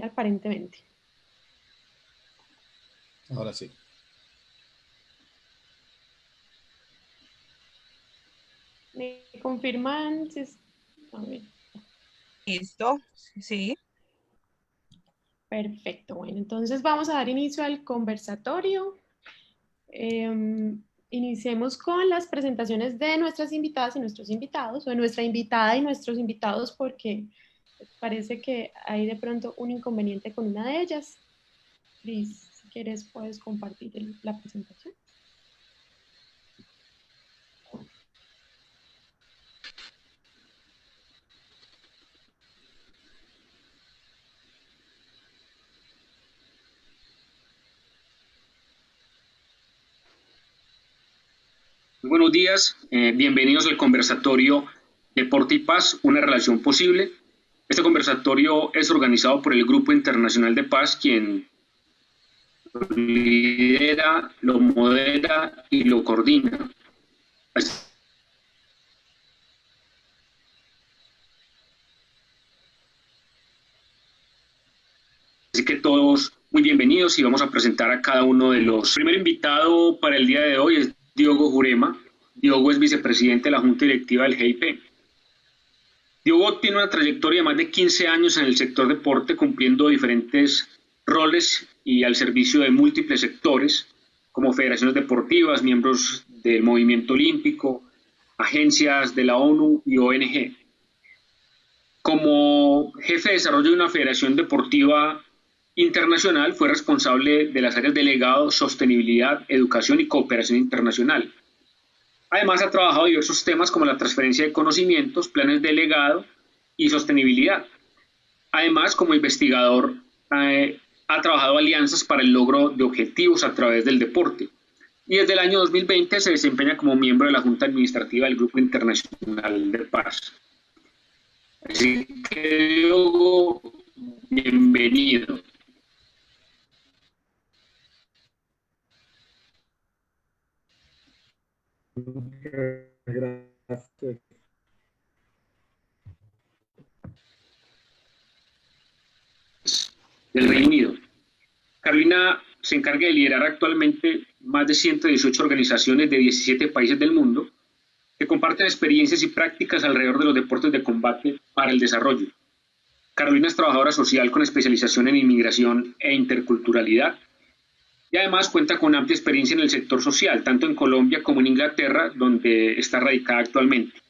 aparentemente. Ahora sí. ¿Me confirman si es... A ver, Listo, sí. perfecto. Bueno, entonces vamos a dar inicio al conversatorio. Iniciemos con las presentaciones de nuestras invitadas y nuestros invitados, o de nuestra invitada y nuestros invitados, porque parece que hay de pronto un inconveniente con una de ellas. Liz, si quieres puedes compartir la presentación. Muy buenos días, bienvenidos al conversatorio Deporte y Paz, una relación posible. Este conversatorio es organizado por el Grupo Internacional de Paz, quien lo lidera, lo modera y lo coordina. Así que todos muy bienvenidos y vamos a presentar a cada uno de los... El primer invitado para el día de hoy es Diogo Jurema. Diogo es vicepresidente de la Junta Directiva del GIP. Diogo tiene una trayectoria de más de 15 años en el sector deporte, cumpliendo diferentes roles y al servicio de múltiples sectores, como federaciones deportivas, miembros del movimiento olímpico, agencias de la ONU y ONG. Como jefe de desarrollo de una federación deportiva internacional, fue responsable de las áreas de legado, sostenibilidad, educación y cooperación internacional. Además, ha trabajado diversos temas como la transferencia de conocimientos, planes de legado y sostenibilidad. Además, como investigador, ha trabajado alianzas para el logro de objetivos a través del deporte. Y desde el año 2020 se desempeña como miembro de la Junta Administrativa del Grupo Internacional de Paz. Así que, Diogo, bienvenido. Gracias. Del Reino Unido. Carolina se encarga de liderar actualmente más de 118 organizaciones de 17 países del mundo que comparten experiencias y prácticas alrededor de los deportes de combate para el desarrollo. Carolina es trabajadora social con especialización en inmigración e interculturalidad y además cuenta con amplia experiencia en el sector social, tanto en Colombia como en Inglaterra, donde está radicada actualmente.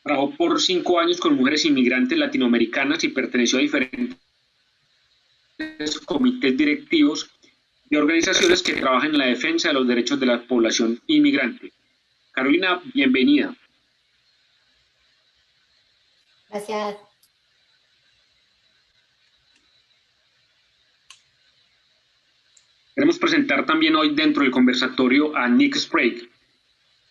Trabajó por 5 años con mujeres inmigrantes latinoamericanas y perteneció a diferentes comités directivos de organizaciones que trabajan en la defensa de los derechos de la población inmigrante. Carolina, bienvenida. Gracias. Queremos presentar también hoy dentro del conversatorio a Nick Sprague.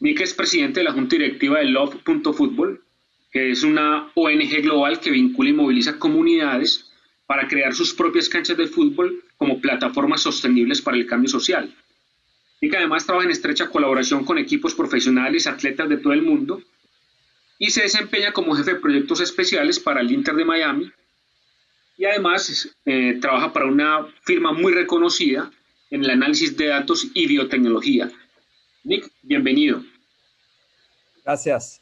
Nick es presidente de la Junta Directiva de Love.Football, que es una ONG global que vincula y moviliza comunidades para crear sus propias canchas de fútbol como plataformas sostenibles para el cambio social. Nick además trabaja en estrecha colaboración con equipos profesionales, atletas de todo el mundo, y se desempeña como jefe de proyectos especiales para el Inter de Miami, y además trabaja para una firma muy reconocida en el análisis de datos y biotecnología. Nick, bienvenido. Gracias.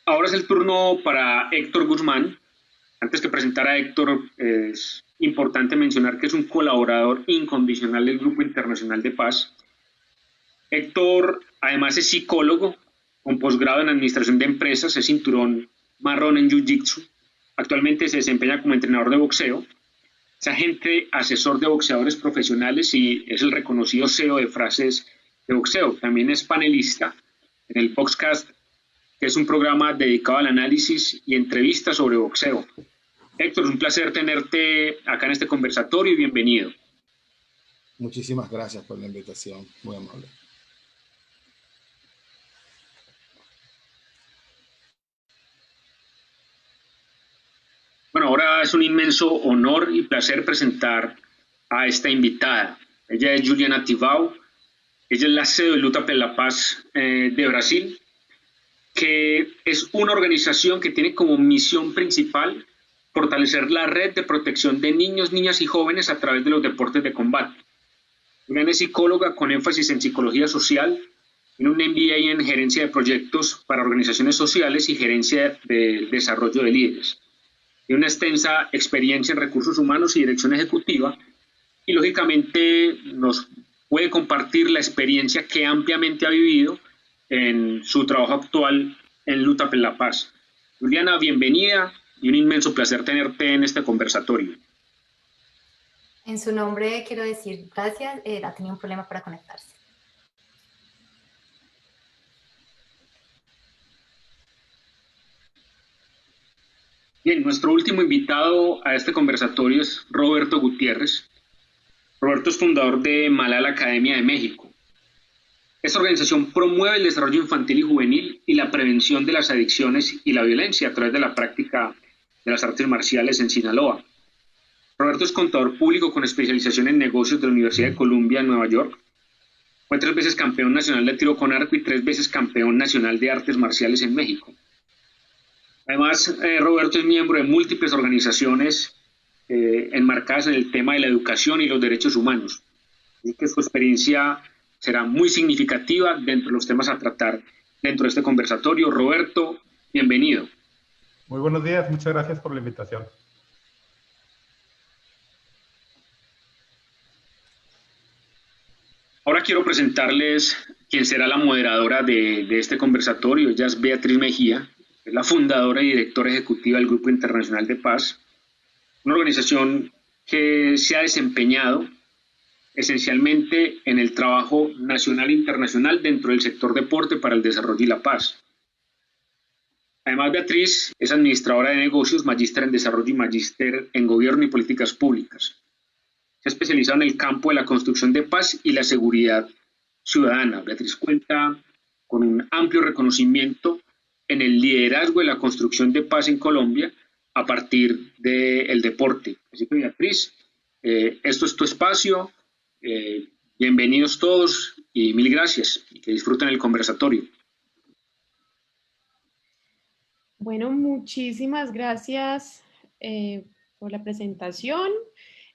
Ahora es el turno para Héctor Guzmán. Antes que presentar a Héctor, es importante mencionar que es un colaborador incondicional del Grupo Internacional de Paz. Héctor, además, es psicólogo, con posgrado en Administración de Empresas, es cinturón marrón en Jiu-Jitsu. Actualmente se desempeña como entrenador de boxeo. Es agente asesor de boxeadores profesionales y es el reconocido CEO de Frases de Boxeo. También es panelista en el Boxcast, que es un programa dedicado al análisis y entrevistas sobre boxeo. Héctor, es un placer tenerte acá en este conversatorio y bienvenido. Muchísimas gracias por la invitación, muy amable. Bueno, ahora es un inmenso honor y placer presentar a esta invitada. Ella es Juliana Tibau, ella es la CEO de Luta por la Paz de Brasil, que es una organización que tiene como misión principal fortalecer la red de protección de niños, niñas y jóvenes a través de los deportes de combate. Juliana es psicóloga con énfasis en psicología social, tiene un MBA en gerencia de proyectos para organizaciones sociales y gerencia de desarrollo de líderes. Tiene una extensa experiencia en recursos humanos y dirección ejecutiva y lógicamente nos puede compartir la experiencia que ampliamente ha vivido en su trabajo actual en Luta por la Paz. Juliana, bienvenida y un inmenso placer tenerte en este conversatorio. En su nombre quiero decir gracias, ha tenido un problema para conectarse. Bien, nuestro último invitado a este conversatorio es Roberto Gutiérrez. Roberto es fundador de Malala Academia de México. Esta organización promueve el desarrollo infantil y juvenil y la prevención de las adicciones y la violencia a través de la práctica de las artes marciales en Sinaloa. Roberto es contador público con especialización en negocios de la Universidad de Columbia en Nueva York. Fue 3 veces campeón nacional de tiro con arco y 3 veces campeón nacional de artes marciales en México. Además, Roberto es miembro de múltiples organizaciones enmarcadas en el tema de la educación y los derechos humanos. Así que su experiencia será muy significativa dentro de los temas a tratar dentro de este conversatorio. Roberto, bienvenido. Muy buenos días, muchas gracias por la invitación. Ahora quiero presentarles quién será la moderadora de este conversatorio. Ella es Beatriz Mejía, es la fundadora y directora ejecutiva del Grupo Internacional de Paz, una organización que se ha desempeñado esencialmente en el trabajo nacional e internacional dentro del sector deporte para el desarrollo y la paz. Además, Beatriz es administradora de negocios, magíster en desarrollo y magíster en gobierno y políticas públicas. Se ha especializado en el campo de la construcción de paz y la seguridad ciudadana. Beatriz cuenta con un amplio reconocimiento en el liderazgo de la construcción de paz en Colombia a partir del deporte. Así que, Beatriz, esto es tu espacio. Bienvenidos todos y mil gracias y que disfruten el conversatorio. Bueno, muchísimas gracias por la presentación.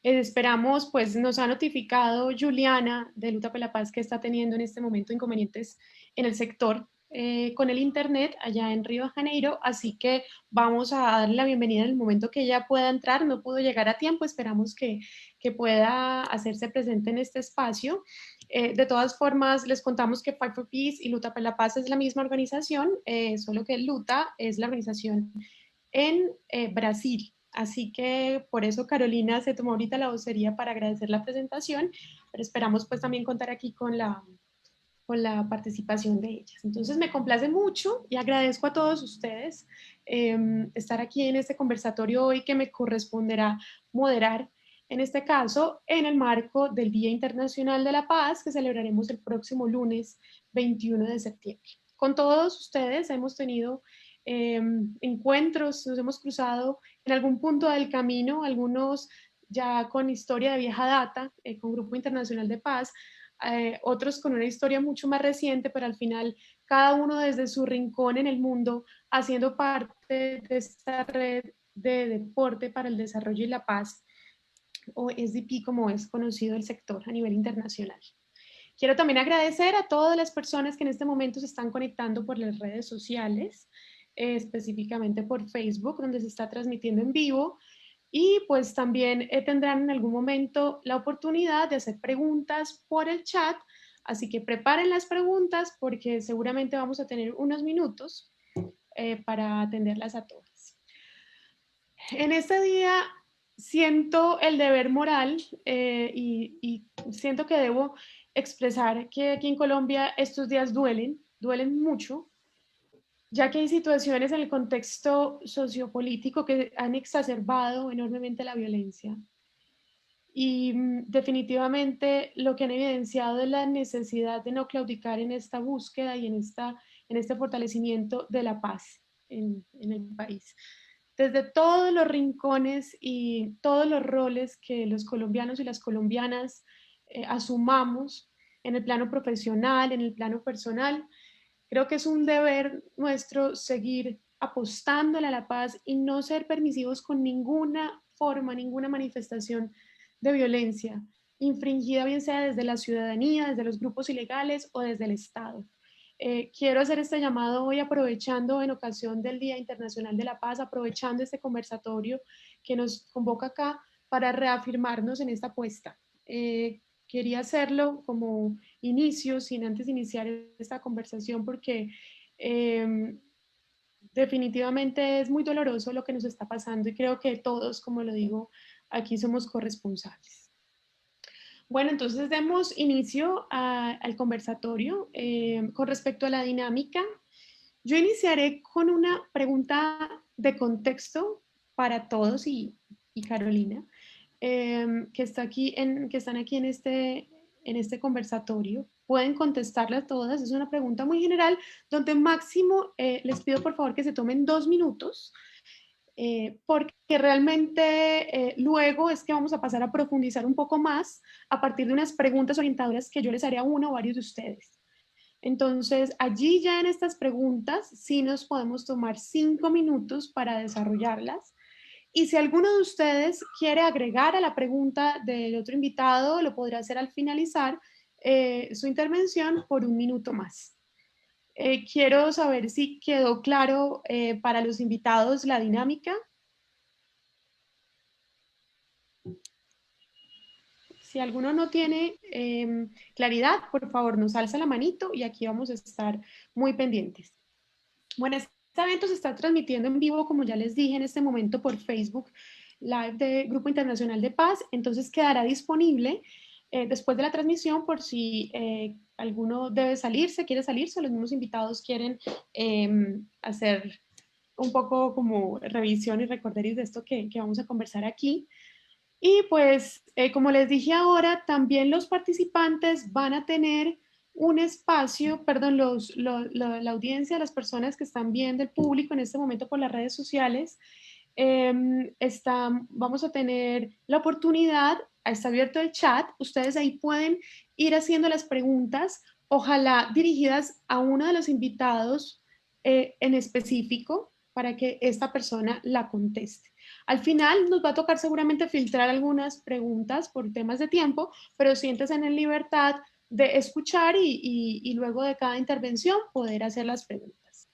Esperamos, pues nos ha notificado Juliana de Luta por la Paz que está teniendo en este momento inconvenientes en el sector con el internet allá en Río de Janeiro, así que vamos a darle la bienvenida en el momento que ella pueda entrar. No pudo llegar a tiempo, esperamos que pueda hacerse presente en este espacio. De todas formas, les contamos que Fight for Peace y Luta por la Paz es la misma organización, solo que Luta es la organización en Brasil. Así que por eso Carolina se tomó ahorita la vocería para agradecer la presentación, pero esperamos pues también contar aquí con la participación de ellas. Entonces me complace mucho y agradezco a todos ustedes estar aquí en este conversatorio hoy que me corresponderá moderar, en este caso, en el marco del Día Internacional de la Paz que celebraremos el próximo lunes 21 de septiembre. Con todos ustedes hemos tenido encuentros, nos hemos cruzado en algún punto del camino, algunos ya con historia de vieja data, con Grupo Internacional de Paz, otros con una historia mucho más reciente, pero al final cada uno desde su rincón en el mundo, haciendo parte de esta red de deporte para el desarrollo y la paz, o SDP como es conocido el sector a nivel internacional. Quiero también agradecer a todas las personas que en este momento se están conectando por las redes sociales, específicamente por Facebook, donde se está transmitiendo en vivo, y pues también tendrán en algún momento la oportunidad de hacer preguntas por el chat, así que preparen las preguntas porque seguramente vamos a tener unos minutos para atenderlas a todas. En este día siento el deber moral y siento que debo expresar que aquí en Colombia estos días duelen mucho, ya que hay situaciones en el contexto sociopolítico que han exacerbado enormemente la violencia. Y definitivamente lo que han evidenciado es la necesidad de no claudicar en esta búsqueda y en este fortalecimiento de la paz en el país. Desde todos los rincones y todos los roles que los colombianos y las colombianas asumamos en el plano profesional, en el plano personal, Creo que es un deber nuestro seguir apostándole a la paz y no ser permisivos con ninguna forma, ninguna manifestación de violencia infringida, bien sea desde la ciudadanía, desde los grupos ilegales o desde el Estado. Quiero hacer este llamado hoy aprovechando en ocasión del Día Internacional de la Paz, aprovechando este conversatorio que nos convoca acá para reafirmarnos en esta apuesta. Quería hacerlo como inicio, sin antes iniciar esta conversación, porque definitivamente es muy doloroso lo que nos está pasando y creo que todos, como lo digo, aquí somos corresponsables. Bueno, entonces demos inicio al conversatorio. Con respecto a la dinámica, yo iniciaré con una pregunta de contexto para todos y Carolina, que están aquí en este conversatorio. Pueden contestarlas todas, es una pregunta muy general, donde máximo les pido por favor que se tomen 2 minutos, porque realmente luego es que vamos a pasar a profundizar un poco más a partir de unas preguntas orientadoras que yo les haré a uno o varios de ustedes. Entonces, allí ya en estas preguntas sí nos podemos tomar 5 minutos para desarrollarlas. Y si alguno de ustedes quiere agregar a la pregunta del otro invitado, lo podrá hacer al finalizar su intervención por 1 minuto más. Quiero saber si quedó claro para los invitados la dinámica. Si alguno no tiene claridad, por favor nos alza la manito y aquí vamos a estar muy pendientes. Bueno, este evento se está transmitiendo en vivo, como ya les dije, en este momento por Facebook Live de Grupo Internacional de Paz, entonces quedará disponible después de la transmisión por si alguno debe salirse, quiere salirse, los mismos invitados quieren hacer un poco como revisión y recorderis de esto que vamos a conversar aquí. Y pues, como les dije ahora, también los participantes van a tener un espacio, perdón, la audiencia, las personas que están viendo, el público en este momento por las redes sociales, vamos a tener la oportunidad, está abierto el chat, ustedes ahí pueden ir haciendo las preguntas, ojalá dirigidas a uno de los invitados en específico para que esta persona la conteste. Al final nos va a tocar seguramente filtrar algunas preguntas por temas de tiempo, pero siéntese en libertad de escuchar y luego de cada intervención poder hacer las preguntas.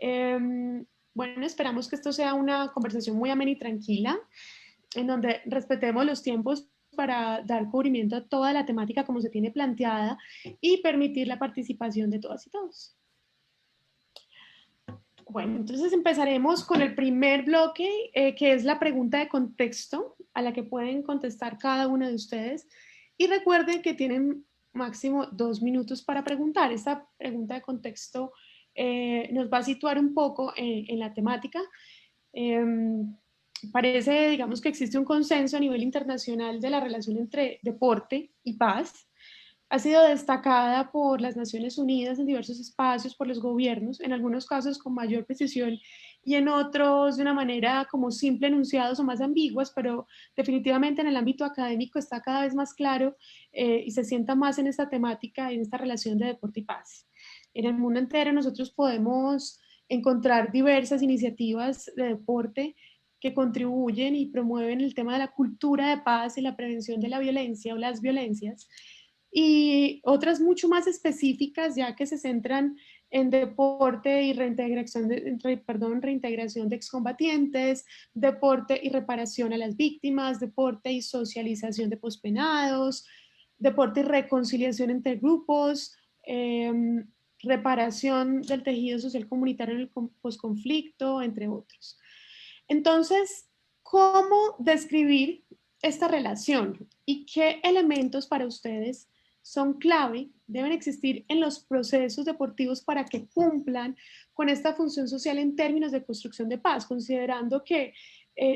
Bueno, esperamos que esto sea una conversación muy amena y tranquila, en donde respetemos los tiempos para dar cubrimiento a toda la temática como se tiene planteada y permitir la participación de todas y todos. Bueno, entonces empezaremos con el primer bloque, que es la pregunta de contexto, a la que pueden contestar cada uno de ustedes. Y recuerden que tienen máximo 2 minutos para preguntar. Esta pregunta de contexto nos va a situar un poco en la temática. Parece, digamos, que existe un consenso a nivel internacional de la relación entre deporte y paz. Ha sido destacada por las Naciones Unidas en diversos espacios, por los gobiernos, en algunos casos con mayor precisión y en otros de una manera como simple enunciados o más ambiguas, pero definitivamente en el ámbito académico está cada vez más claro y se sienta más en esta temática, en esta relación de deporte y paz. En el mundo entero nosotros podemos encontrar diversas iniciativas de deporte que contribuyen y promueven el tema de la cultura de paz y la prevención de la violencia o las violencias, y otras mucho más específicas ya que se centran en deporte y reintegración de excombatientes, deporte y reparación a las víctimas, deporte y socialización de pospenados, deporte y reconciliación entre grupos, reparación del tejido social comunitario en el posconflicto, entre otros. Entonces, ¿cómo describir esta relación y qué elementos para ustedes son clave, deben existir en los procesos deportivos para que cumplan con esta función social en términos de construcción de paz, considerando que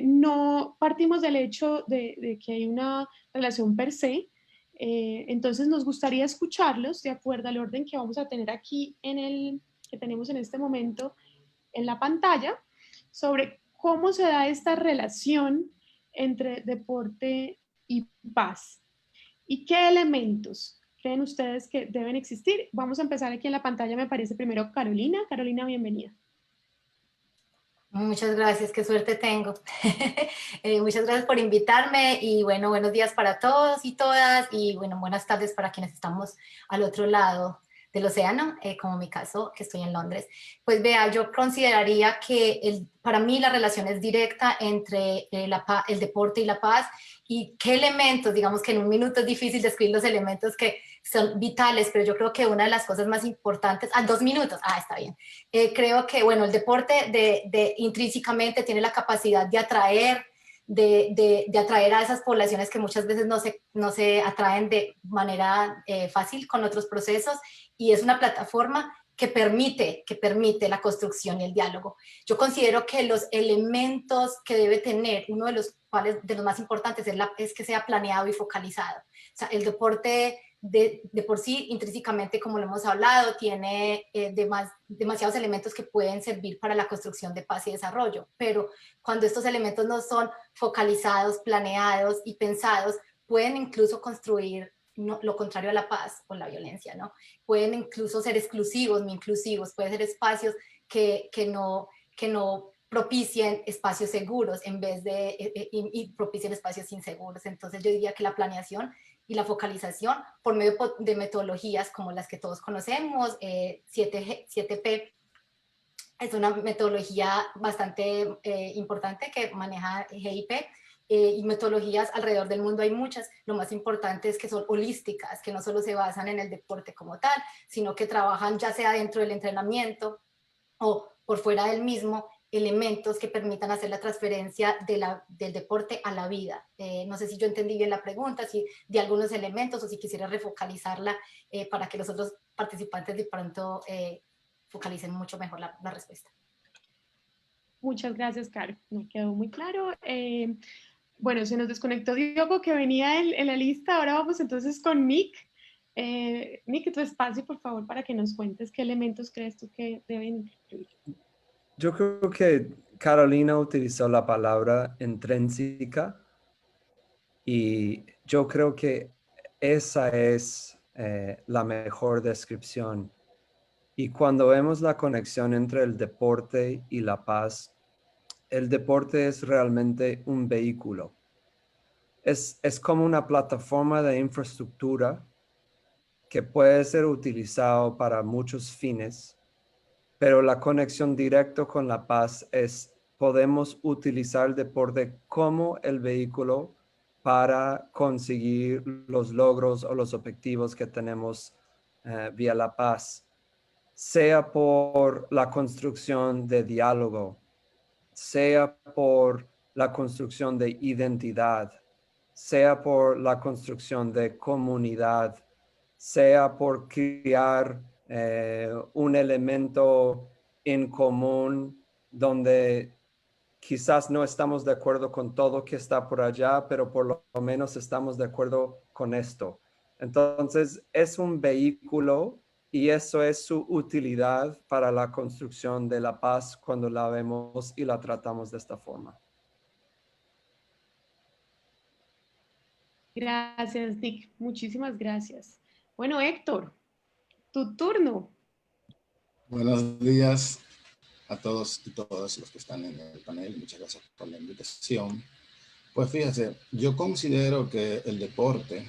no partimos del hecho de que hay una relación per se? Entonces nos gustaría escucharlos de acuerdo al orden que vamos a tener aquí que tenemos en este momento en la pantalla, sobre cómo se da esta relación entre deporte y paz y qué elementos creen ustedes que deben existir? Vamos a empezar aquí en la pantalla, me parece primero Carolina. Carolina, bienvenida. Muchas gracias, qué suerte tengo. Muchas gracias por invitarme y bueno, buenos días para todos y todas y bueno, buenas tardes para quienes estamos al otro lado del océano, como en mi caso, que estoy en Londres. Pues vea, yo consideraría que para mí la relación es directa entre el deporte y la paz y qué elementos, digamos que en un minuto es difícil describir los elementos que son vitales, pero yo creo que una de las cosas más importantes, 2 minutos, está bien. Creo que, bueno, el deporte intrínsecamente tiene la capacidad de atraer, de atraer a esas poblaciones que muchas veces no se atraen de manera fácil con otros procesos y es una plataforma que permite la construcción y el diálogo. Yo considero que los elementos que debe tener, uno de los más importantes es que sea planeado y focalizado. O sea, el deporte de por sí, intrínsecamente, como lo hemos hablado, tiene demasiados elementos que pueden servir para la construcción de paz y desarrollo, pero cuando estos elementos no son focalizados, planeados y pensados, pueden incluso construir lo contrario a la paz o la violencia, ¿no? Pueden incluso ser exclusivos, no inclusivos, pueden ser espacios que no propicien espacios seguros en vez de y propicien espacios inseguros. Entonces yo diría que la planeación y la focalización por medio de metodologías como las que todos conocemos, 7P, es una metodología bastante importante que maneja GIP, y metodologías alrededor del mundo hay muchas. Lo más importante es que son holísticas, que no solo se basan en el deporte como tal, sino que trabajan ya sea dentro del entrenamiento o por fuera del mismo, elementos que permitan hacer la transferencia del deporte a la vida. No sé si yo entendí bien la pregunta, si de algunos elementos o si quisiera refocalizarla para que los otros participantes de pronto focalicen mucho mejor la respuesta. Muchas gracias, Caro. Me quedó muy claro. Bueno, se nos desconectó Diogo, que venía en la lista. Ahora vamos entonces con Nick. Nick, tu espacio, por favor, para que nos cuentes qué elementos crees tú que deben incluir. Yo creo que Carolina utilizó la palabra intrínseca y yo creo que esa es la mejor descripción. Y cuando vemos la conexión entre el deporte y la paz, el deporte es realmente un vehículo. Es como una plataforma de infraestructura que puede ser utilizado para muchos fines, pero la conexión directa con la paz es podemos utilizar el deporte como el vehículo para conseguir los logros o los objetivos que tenemos vía la paz, sea por la construcción de diálogo, sea por la construcción de identidad, sea por la construcción de comunidad, sea por crear un elemento en común donde quizás no estamos de acuerdo con todo que está por allá, pero por lo menos estamos de acuerdo con esto. Entonces, es un vehículo y eso es su utilidad para la construcción de la paz cuando la vemos y la tratamos de esta forma. Gracias, Nick. Muchísimas gracias. Bueno, Héctor, tu turno. Buenos días a todos y todas los que están en el panel. Muchas gracias por la invitación. Pues fíjense, yo considero que el deporte,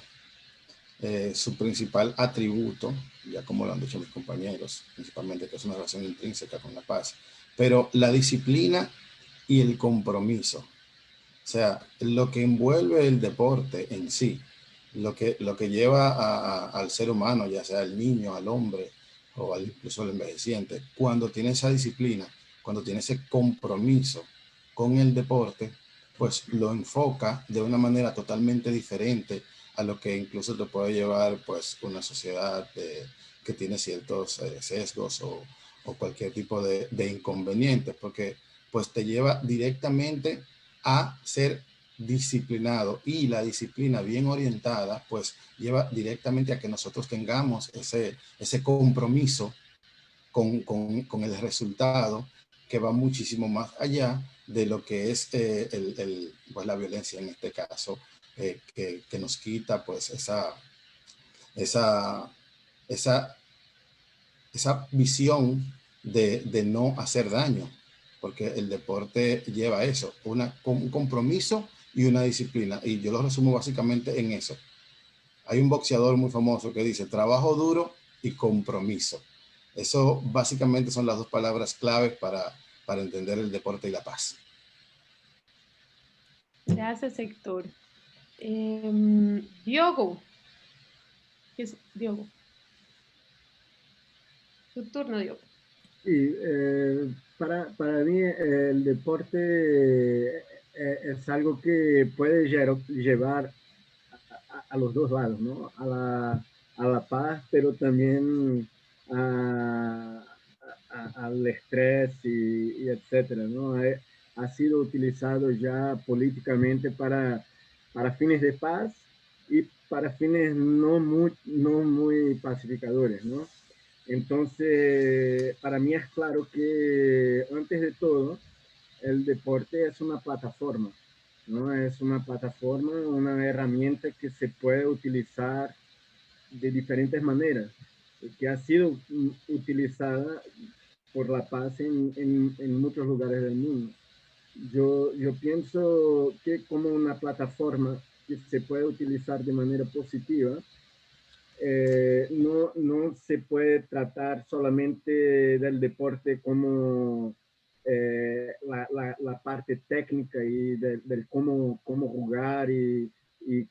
su principal atributo, ya como lo han dicho mis compañeros, principalmente que es una relación intrínseca con la paz, pero la disciplina y el compromiso. O sea, lo que envuelve el deporte en sí, lo que lleva al ser humano, ya sea al niño, al hombre o incluso al envejeciente, cuando tiene esa disciplina, cuando tiene ese compromiso con el deporte, pues lo enfoca de una manera totalmente diferente a lo que incluso te puede llevar pues una sociedad que tiene ciertos sesgos o cualquier tipo de inconvenientes, porque pues te lleva directamente a ser disciplinado, y la disciplina bien orientada pues lleva directamente a que nosotros tengamos ese compromiso con el resultado, que va muchísimo más allá de lo que es pues la violencia en este caso, que nos quita pues esa, esa, esa visión de no hacer daño, porque el deporte lleva eso, un compromiso y una disciplina, y yo lo resumo básicamente en eso. Hay un boxeador muy famoso que dice trabajo duro y compromiso. Eso básicamente son las dos palabras claves para entender el deporte y la paz. Gracias, Héctor. Diogo. ¿Qué es Diogo? Tu turno, Diogo. Sí, para mí el deporte es algo que puede llevar a los dos lados, ¿no? A la paz, pero también al estrés y etcétera, ¿no? Ha sido utilizado ya políticamente para fines de paz y para fines no muy pacificadores, ¿no? Entonces, para mí es claro que antes de todo, el deporte es una plataforma, ¿no? Es una plataforma, una herramienta que se puede utilizar de diferentes maneras, que ha sido utilizada por la paz en muchos lugares del mundo. Yo pienso que como una plataforma que se puede utilizar de manera positiva, no se puede tratar solamente del deporte como la parte técnica y del cómo jugar y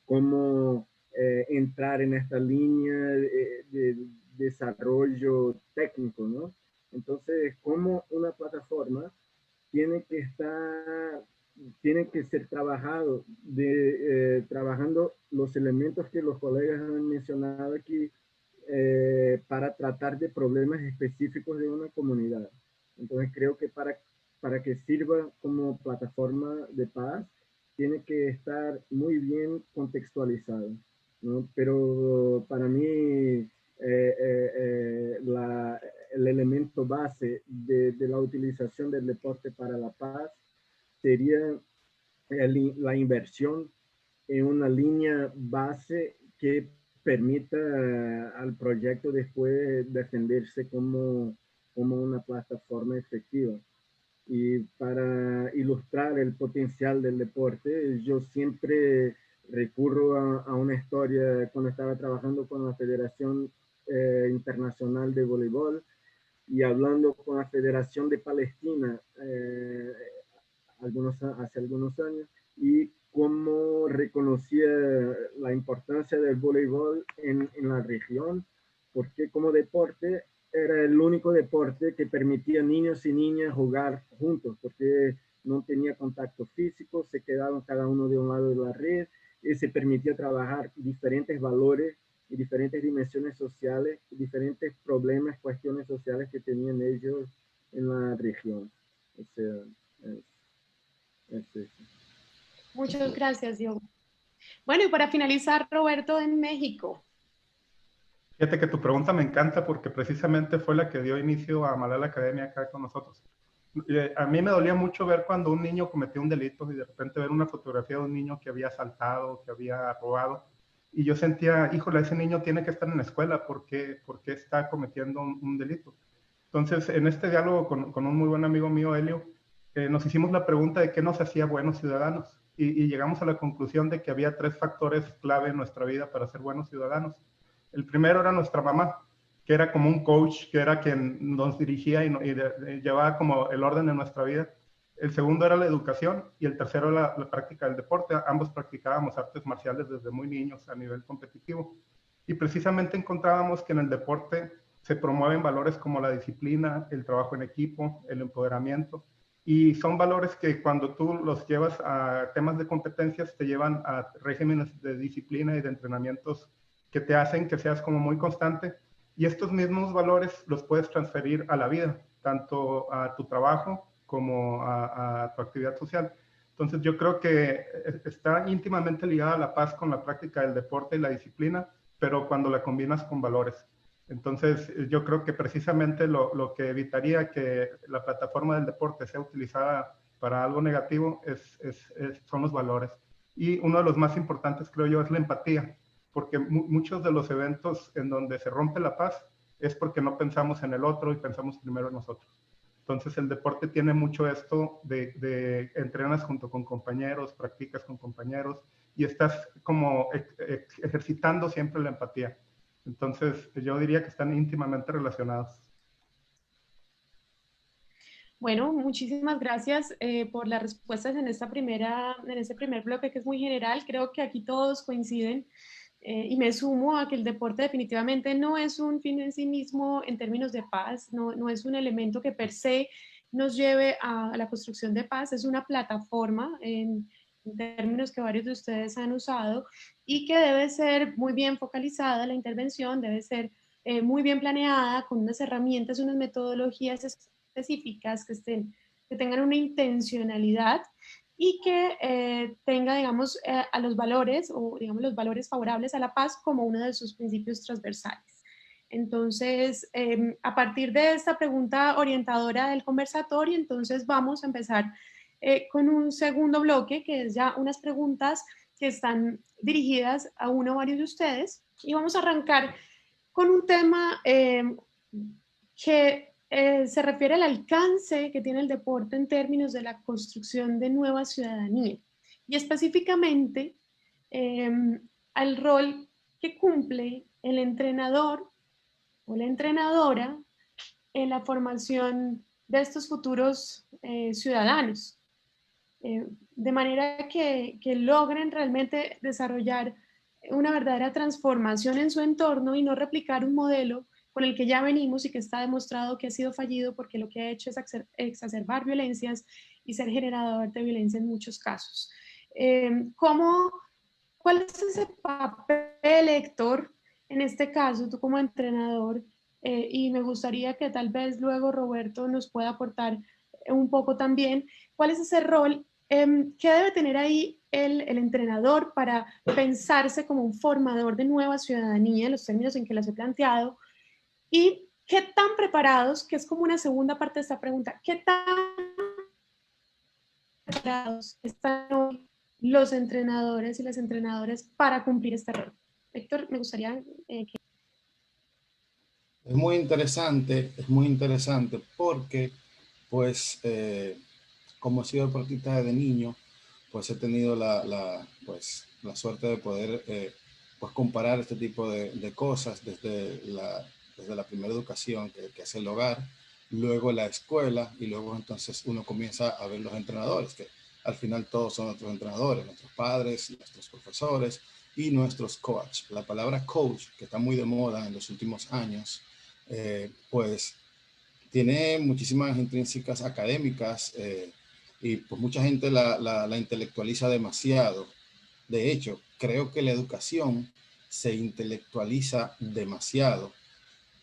cómo entrar en esta línea de desarrollo técnico, ¿no? Entonces, como una plataforma tiene que estar, tiene que ser trabajado, trabajando los elementos que los colegas han mencionado aquí para tratar de problemas específicos de una comunidad. Entonces creo que para que sirva como plataforma de paz, tiene que estar muy bien contextualizado, ¿no? Pero para mí el elemento base de la utilización del deporte para la paz sería la inversión en una línea base que permita al proyecto después defenderse como una plataforma efectiva. Y para ilustrar el potencial del deporte, yo siempre recurro a una historia cuando estaba trabajando con la Federación Internacional de Voleibol y hablando con la Federación de Palestina hace algunos años, y cómo reconocía la importancia del voleibol en la región, porque como deporte era el único deporte que permitía a niños y niñas jugar juntos, porque no tenía contacto físico, se quedaban cada uno de un lado de la red y se permitía trabajar diferentes valores y diferentes dimensiones sociales, diferentes problemas, cuestiones sociales que tenían ellos en la región. O sea, Muchas gracias, Diogo. Bueno, y para finalizar, Roberto, en México. Fíjate que tu pregunta me encanta porque precisamente fue la que dio inicio a Malala Academia acá con nosotros. A mí me dolía mucho ver cuando un niño cometió un delito y de repente ver una fotografía de un niño que había asaltado, que había robado. Y yo sentía, híjole, ese niño tiene que estar en la escuela porque está cometiendo un delito. Entonces, en este diálogo con un muy buen amigo mío, Helio, nos hicimos la pregunta de qué nos hacía buenos ciudadanos. Y llegamos a la conclusión de que había 3 factores clave en nuestra vida para ser buenos ciudadanos. El primero era nuestra mamá, que era como un coach, que era quien nos dirigía y llevaba como el orden en nuestra vida. El segundo era la educación y el tercero la práctica del deporte. Ambos practicábamos artes marciales desde muy niños a nivel competitivo. Y precisamente encontrábamos que en el deporte se promueven valores como la disciplina, el trabajo en equipo, el empoderamiento. Y son valores que cuando tú los llevas a temas de competencias te llevan a regímenes de disciplina y de entrenamientos que te hacen que seas como muy constante. Y estos mismos valores los puedes transferir a la vida, tanto a tu trabajo como a tu actividad social. Entonces yo creo que está íntimamente ligada a la paz con la práctica del deporte y la disciplina, pero cuando la combinas con valores. Entonces yo creo que precisamente lo que evitaría que la plataforma del deporte sea utilizada para algo negativo son los valores. Y uno de los más importantes, creo yo, es la empatía. porque muchos de los eventos en donde se rompe la paz es porque no pensamos en el otro y pensamos primero en nosotros. Entonces el deporte tiene mucho esto de entrenas junto con compañeros, practicas con compañeros y estás como ejercitando siempre la empatía. Entonces yo diría que están íntimamente relacionados. Bueno, muchísimas gracias por las respuestas en este primer bloque que es muy general. Creo que aquí todos coinciden y me sumo a que el deporte definitivamente no es un fin en sí mismo en términos de paz, no es un elemento que per se nos lleve a la construcción de paz, es una plataforma en términos que varios de ustedes han usado y que debe ser muy bien focalizada, la intervención debe ser muy bien planeada, con unas herramientas, unas metodologías específicas que tengan una intencionalidad y que tenga, digamos, a los valores o, digamos, los valores favorables a la paz como uno de sus principios transversales. Entonces, a partir de esta pregunta orientadora del conversatorio, entonces vamos a empezar con un segundo bloque, que es ya unas preguntas que están dirigidas a uno o varios de ustedes, y vamos a arrancar con un tema que se refiere al alcance que tiene el deporte en términos de la construcción de nueva ciudadanía y específicamente al rol que cumple el entrenador o la entrenadora en la formación de estos futuros ciudadanos, de manera que logren realmente desarrollar una verdadera transformación en su entorno y no replicar un modelo con el que ya venimos y que está demostrado que ha sido fallido porque lo que ha hecho es exacerbar violencias y ser generador de violencia en muchos casos. ¿Cuál es ese papel, Héctor, en este caso, tú como entrenador? Y me gustaría que tal vez luego Roberto nos pueda aportar un poco también. ¿Cuál es ese rol? ¿Qué debe tener ahí el entrenador para pensarse como un formador de nueva ciudadanía, en los términos en que las he planteado? ¿Y qué tan preparados, que es como una segunda parte de esta pregunta, qué tan preparados están hoy los entrenadores y las entrenadoras para cumplir este rol? Héctor, me gustaría que... Es muy interesante porque, pues, como he sido deportista desde niño, pues he tenido la suerte de poder pues comparar este tipo de cosas desde la primera educación que hace el hogar, luego la escuela y luego entonces uno comienza a ver los entrenadores, que al final todos son nuestros entrenadores, nuestros padres, nuestros profesores y nuestros coaches. La palabra coach, que está muy de moda en los últimos años, pues tiene muchísimas intrínsecas académicas y pues mucha gente la intelectualiza demasiado. De hecho, creo que la educación se intelectualiza demasiado.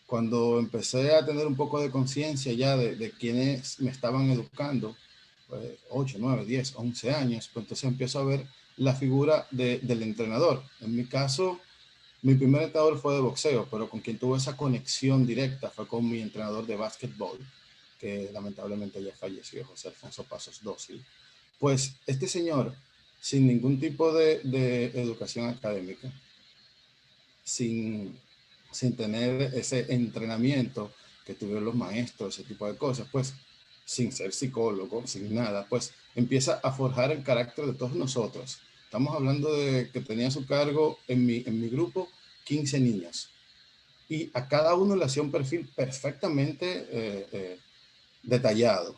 Cuando empecé a tener un poco de conciencia ya de quienes me estaban educando, 8, 9, 10, 11 años, pues entonces empiezo a ver la figura del entrenador. En mi caso, mi primer entrenador fue de boxeo, pero con quien tuve esa conexión directa fue con mi entrenador de básquetbol, que lamentablemente ya falleció, José Alfonso Pasos Dócil. Pues este señor, sin ningún tipo de educación académica, sin tener ese entrenamiento que tuvieron los maestros, ese tipo de cosas, pues sin ser psicólogo, sin nada, pues empieza a forjar el carácter de todos nosotros. Estamos hablando de que tenía a su cargo en mi grupo 15 niños y a cada uno le hacía un perfil perfectamente detallado.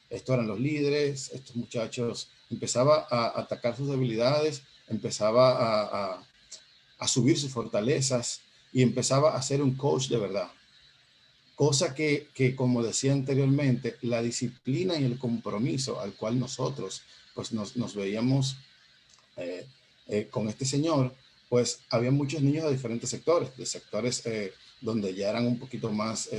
Estos eran los líderes, estos muchachos, empezaba a atacar sus debilidades, empezaba a subir sus fortalezas y empezaba a ser un coach de verdad. Cosa que como decía anteriormente, la disciplina y el compromiso al cual nosotros pues nos veíamos con este señor, pues había muchos niños de diferentes sectores, de sectores donde ya eran un poquito más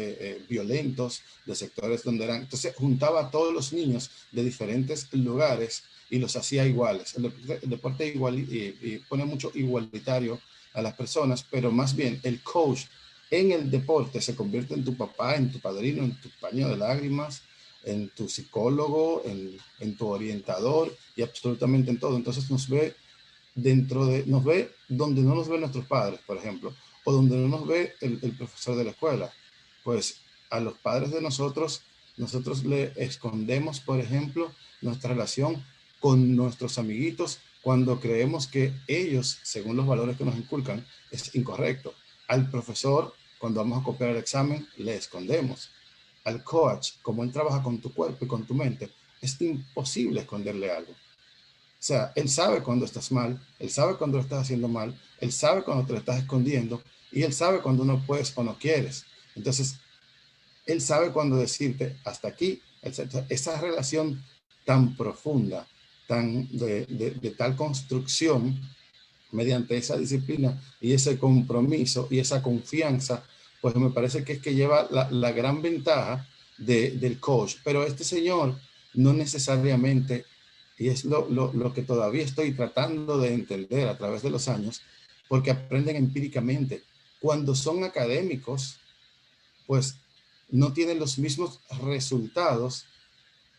violentos, de sectores donde eran... Entonces juntaba a todos los niños de diferentes lugares y los hacía iguales. El deporte y pone mucho igualitario a las personas, pero más bien el coach en el deporte se convierte en tu papá, en tu padrino, en tu paño de lágrimas, en tu psicólogo, en tu orientador y absolutamente en todo. Entonces nos ve nos ve donde no nos ven nuestros padres, por ejemplo, o donde no nos ve el profesor de la escuela. Pues a los padres de nosotros le escondemos, por ejemplo, nuestra relación con nuestros amiguitos cuando creemos que ellos, según los valores que nos inculcan, es incorrecto. Al profesor, cuando vamos a copiar el examen, le escondemos. Al coach, como él trabaja con tu cuerpo y con tu mente, es imposible esconderle algo. O sea, él sabe cuando estás mal, él sabe cuando lo estás haciendo mal, él sabe cuando te lo estás escondiendo y él sabe cuando no puedes o no quieres. Entonces, él sabe cuando decirte hasta aquí. Esa relación tan profunda, de tal construcción mediante esa disciplina y ese compromiso y esa confianza, pues me parece que es que lleva la gran ventaja del coach. Pero este señor no necesariamente, y es lo que todavía estoy tratando de entender a través de los años, porque aprenden empíricamente. Cuando son académicos, pues no tienen los mismos resultados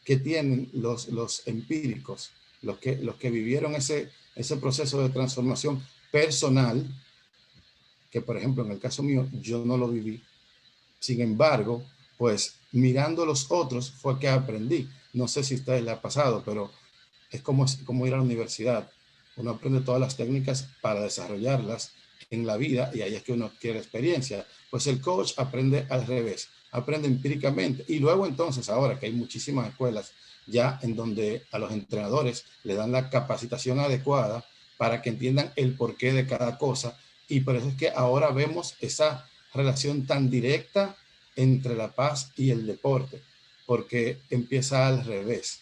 que tienen los empíricos, los que vivieron ese proceso de transformación personal, que por ejemplo en el caso mío yo no lo viví. Sin embargo, pues mirando a los otros fue que aprendí. No sé si a ustedes les ha pasado, pero es como ir a la universidad. Uno aprende todas las técnicas para desarrollarlas en la vida y ahí es que uno adquiere experiencia. Pues el coach aprende al revés, aprende empíricamente. Y luego entonces, ahora que hay muchísimas escuelas ya en donde a los entrenadores le dan la capacitación adecuada para que entiendan el porqué de cada cosa. Y por eso es que ahora vemos esa relación tan directa entre la paz y el deporte, porque empieza al revés.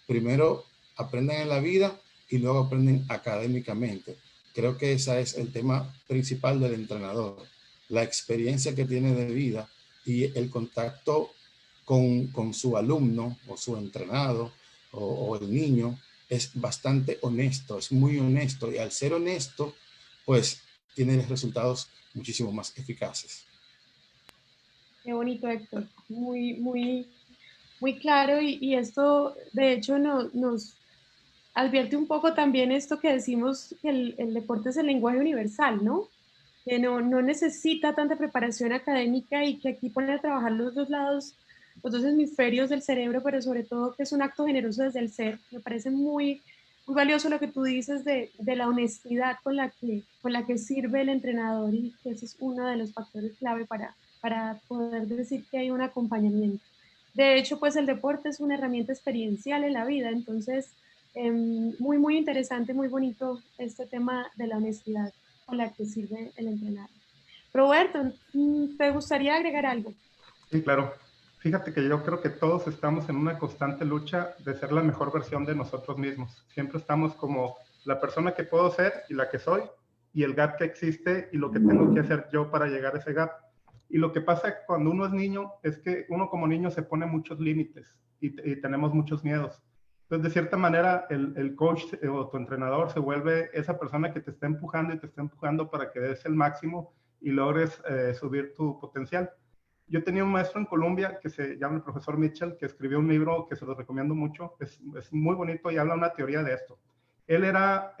Primero aprenden en la vida y luego aprenden académicamente. Creo que ese es el tema principal del entrenador, la experiencia que tiene de vida y el contacto con su alumno o su entrenado o el niño es bastante honesto, es muy honesto, y al ser honesto, pues tiene resultados muchísimo más eficaces. Qué bonito, Héctor. Muy, muy, muy claro, y esto de hecho nos advierte un poco también esto que decimos, que el deporte es el lenguaje universal, ¿no? Que no necesita tanta preparación académica y que aquí pone a trabajar los dos lados, los dos hemisferios del cerebro, pero sobre todo que es un acto generoso desde el ser. Me parece muy, muy valioso lo que tú dices de la honestidad con la que sirve el entrenador, y que ese es uno de los factores clave para poder decir que hay un acompañamiento. De hecho, pues el deporte es una herramienta experiencial en la vida, entonces muy, muy interesante, muy bonito este tema de la honestidad con la que sirve el entrenador. Roberto, ¿te gustaría agregar algo? Sí, claro. Fíjate que yo creo que todos estamos en una constante lucha de ser la mejor versión de nosotros mismos. Siempre estamos como la persona que puedo ser y la que soy, y el gap que existe y lo que tengo que hacer yo para llegar a ese gap. Y lo que pasa cuando uno es niño es que uno como niño se pone muchos límites y tenemos muchos miedos. Entonces, de cierta manera, el coach o tu entrenador se vuelve esa persona que te está empujando y te está empujando para que des el máximo y logres subir tu potencial. Yo tenía un maestro en Colombia que se llama el profesor Mitchell, que escribió un libro que se lo recomiendo mucho. Es muy bonito y habla una teoría de esto. Él era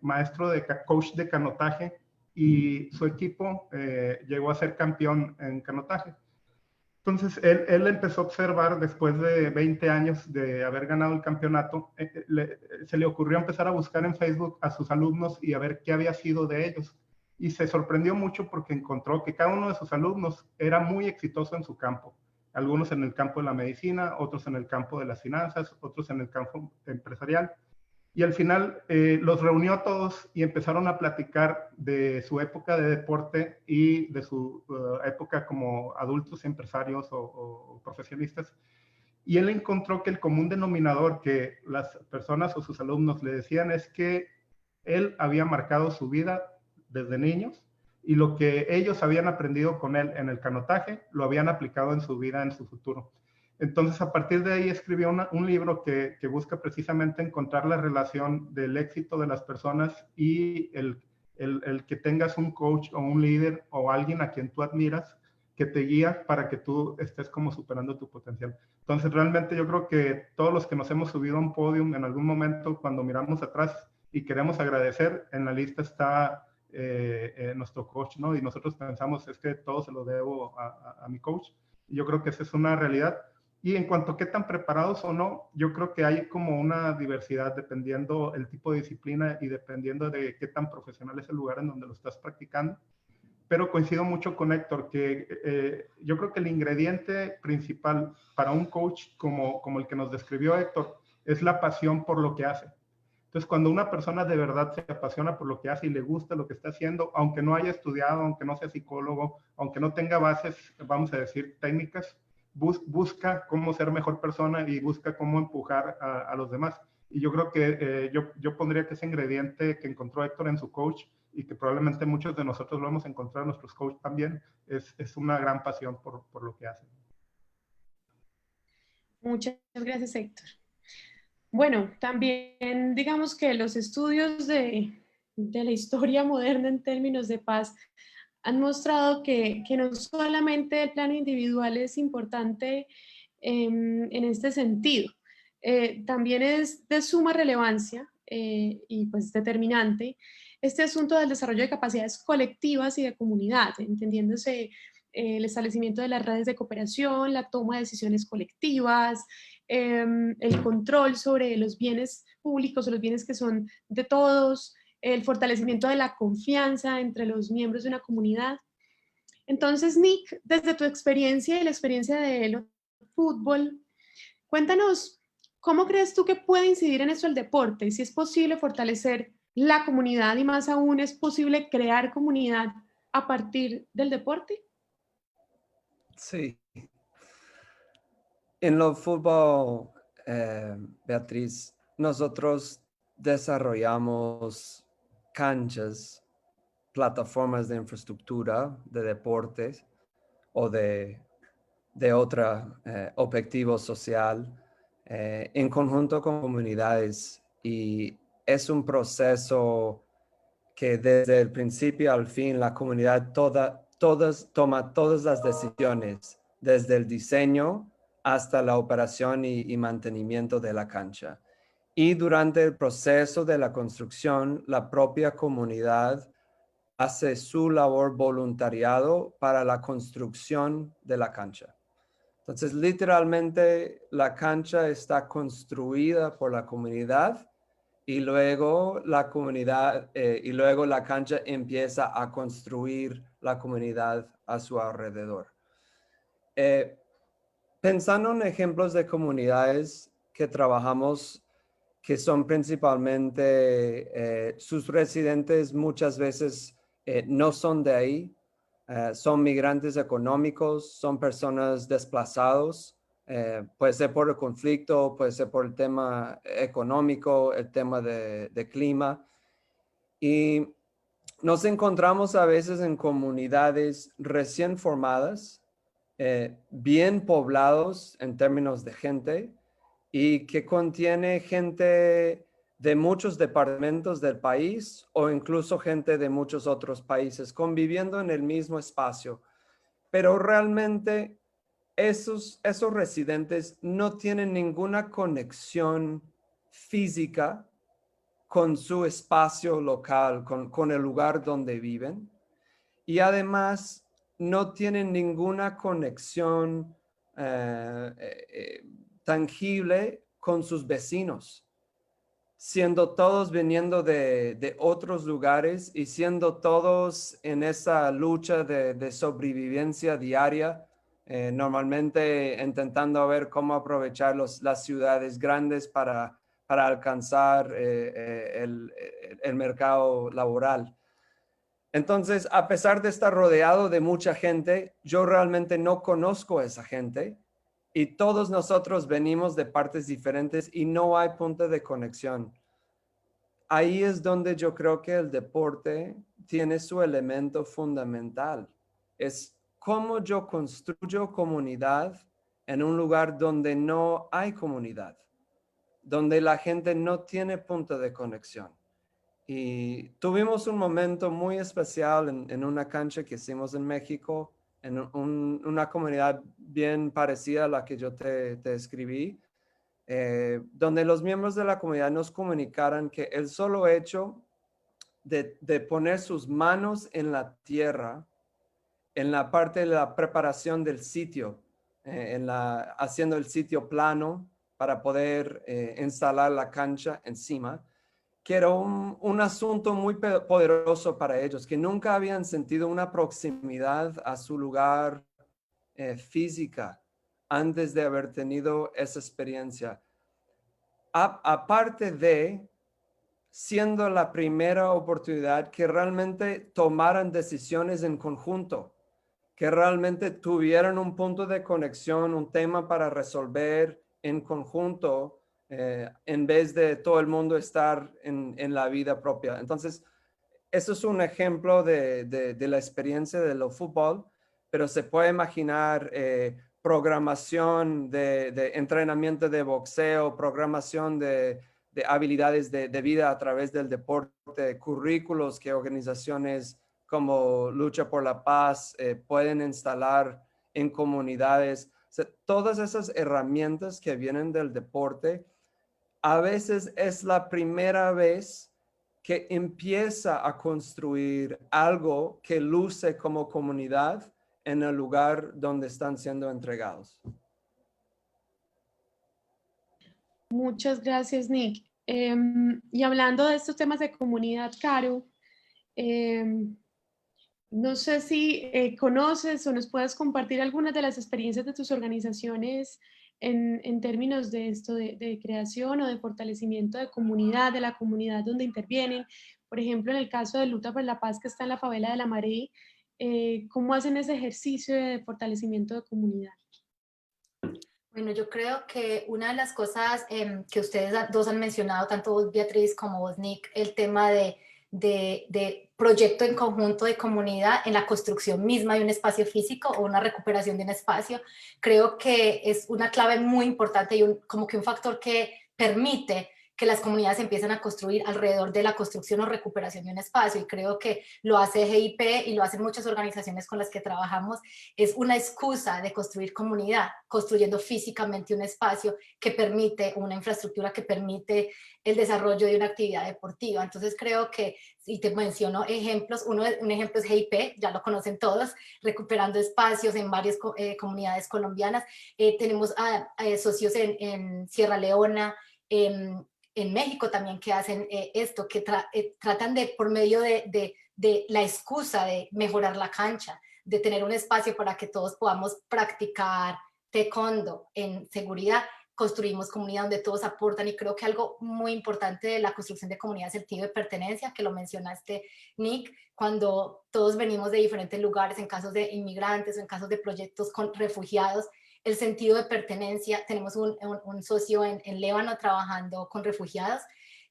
maestro de coach de canotaje y su equipo llegó a ser campeón en canotaje. Entonces, él empezó a observar después de 20 años de haber ganado el campeonato, se le ocurrió empezar a buscar en Facebook a sus alumnos y a ver qué había sido de ellos. Y se sorprendió mucho porque encontró que cada uno de sus alumnos era muy exitoso en su campo. Algunos en el campo de la medicina, otros en el campo de las finanzas, otros en el campo empresarial. Y al final los reunió a todos y empezaron a platicar de su época de deporte y de su época como adultos empresarios o profesionistas. Y él encontró que el común denominador que las personas o sus alumnos le decían es que él había marcado su vida desde niños y lo que ellos habían aprendido con él en el canotaje lo habían aplicado en su vida, en su futuro. Entonces, a partir de ahí escribió un libro que busca precisamente encontrar la relación del éxito de las personas y el que tengas un coach o un líder o alguien a quien tú admiras que te guía para que tú estés como superando tu potencial. Entonces, realmente yo creo que todos los que nos hemos subido a un podium en algún momento, cuando miramos atrás, y queremos agradecer. En la lista está nuestro coach, ¿no? Y nosotros pensamos, es que todo se lo debo a mi coach. Y yo creo que esa es una realidad. Y en cuanto a qué tan preparados o no, yo creo que hay como una diversidad dependiendo el tipo de disciplina y dependiendo de qué tan profesional es el lugar en donde lo estás practicando. Pero coincido mucho con Héctor, que yo creo que el ingrediente principal para un coach como el que nos describió Héctor es la pasión por lo que hace. Entonces, cuando una persona de verdad se apasiona por lo que hace y le gusta lo que está haciendo, aunque no haya estudiado, aunque no sea psicólogo, aunque no tenga bases, vamos a decir, técnicas, busca cómo ser mejor persona y busca cómo empujar a los demás. Y yo creo que yo pondría que ese ingrediente que encontró Héctor en su coach y que probablemente muchos de nosotros lo hemos encontrado en nuestros coaches también, es una gran pasión por lo que hacen. Muchas gracias, Héctor. Bueno, también digamos que los estudios de la historia moderna en términos de paz han mostrado que no solamente el plano individual es importante en este sentido, también es de suma relevancia y pues determinante este asunto del desarrollo de capacidades colectivas y de comunidad, entendiéndose el establecimiento de las redes de cooperación, la toma de decisiones colectivas, el control sobre los bienes públicos o los bienes que son de todos, el fortalecimiento de la confianza entre los miembros de una comunidad. Entonces, Nick, desde tu experiencia y la experiencia del fútbol, cuéntanos, ¿cómo crees tú que puede incidir en esto el deporte? Si es posible fortalecer la comunidad y más aún es posible crear comunidad a partir del deporte. Sí. En lo fútbol, Beatriz, nosotros desarrollamos canchas, plataformas de infraestructura, de deportes o de otro objetivo social en conjunto con comunidades. Y es un proceso que desde el principio al fin la comunidad toma todas las decisiones, desde el diseño hasta la operación y mantenimiento de la cancha. Y durante el proceso de la construcción, la propia comunidad hace su labor voluntariado para la construcción de la cancha. Entonces, literalmente, la cancha está construida por la comunidad y luego la comunidad y luego la cancha empieza a construir la comunidad a su alrededor. Pensando en ejemplos de comunidades que trabajamos, que son principalmente sus residentes muchas veces no son de ahí, son migrantes económicos, son personas desplazados, puede ser por el conflicto, puede ser por el tema económico, el tema de clima. Y nos encontramos a veces en comunidades recién formadas, bien poblados en términos de gente y que contiene gente de muchos departamentos del país o incluso gente de muchos otros países conviviendo en el mismo espacio. Pero realmente esos residentes no tienen ninguna conexión física con su espacio local, con el lugar donde viven. Y además no tienen ninguna conexión tangible con sus vecinos, siendo todos viniendo de otros lugares y siendo todos en esa lucha de sobrevivencia diaria, normalmente intentando ver cómo aprovechar las ciudades grandes para alcanzar el mercado laboral. Entonces, a pesar de estar rodeado de mucha gente, yo realmente no conozco a esa gente y todos nosotros venimos de partes diferentes y no hay punto de conexión. Ahí es donde yo creo que el deporte tiene su elemento fundamental. Es cómo yo construyo comunidad en un lugar donde no hay comunidad, donde la gente no tiene punto de conexión. Y tuvimos un momento muy especial en una cancha que hicimos en México, en una comunidad bien parecida a la que yo te escribí, donde los miembros de la comunidad nos comunicaran que el solo hecho de poner sus manos en la tierra, en la parte de la preparación del sitio, haciendo el sitio plano para poder instalar la cancha encima, que era un asunto muy poderoso para ellos, que nunca habían sentido una proximidad a su lugar física antes de haber tenido esa experiencia. Aparte de siendo la primera oportunidad que realmente tomaran decisiones en conjunto, que realmente tuvieran un punto de conexión, un tema para resolver en conjunto, en vez de todo el mundo estar en la vida propia. Entonces, eso es un ejemplo de la experiencia de lo fútbol, pero se puede imaginar programación de entrenamiento de boxeo, programación de habilidades de vida a través del deporte, currículos que organizaciones como Lucha por la Paz pueden instalar en comunidades. O sea, todas esas herramientas que vienen del deporte, a veces es la primera vez que empieza a construir algo que luce como comunidad en el lugar donde están siendo entregados. Muchas gracias, Nick. Y hablando de estos temas de comunidad, Caro, no sé si conoces o nos puedes compartir algunas de las experiencias de tus organizaciones en términos de esto de creación o de fortalecimiento de comunidad, de la comunidad donde intervienen. Por ejemplo, en el caso de Lucha por la Paz, que está en la favela de La Maré, ¿cómo hacen ese ejercicio de fortalecimiento de comunidad? Bueno, yo creo que una de las cosas que ustedes dos han mencionado, tanto vos, Beatriz, como vos, Nick, el tema de proyecto en conjunto de comunidad en la construcción misma de un espacio físico o una recuperación de un espacio, creo que es una clave muy importante y como que un factor que permite que las comunidades empiecen a construir alrededor de la construcción o recuperación de un espacio, y creo que lo hace GIP y lo hacen muchas organizaciones con las que trabajamos. Es una excusa de construir comunidad, construyendo físicamente un espacio que permite, una infraestructura que permite el desarrollo de una actividad deportiva. Entonces creo que, y te menciono ejemplos, un ejemplo es GIP, ya lo conocen todos, recuperando espacios en varias comunidades colombianas. Tenemos socios en Sierra Leona, en México también, que hacen esto, que tratan de, por medio de la excusa de mejorar la cancha, de tener un espacio para que todos podamos practicar taekwondo en seguridad, construimos comunidad donde todos aportan. Y creo que algo muy importante de la construcción de comunidad es el sentido de pertenencia, que lo mencionaste, Nick, cuando todos venimos de diferentes lugares, en casos de inmigrantes o en casos de proyectos con refugiados, el sentido de pertenencia. Tenemos un socio en Líbano trabajando con refugiados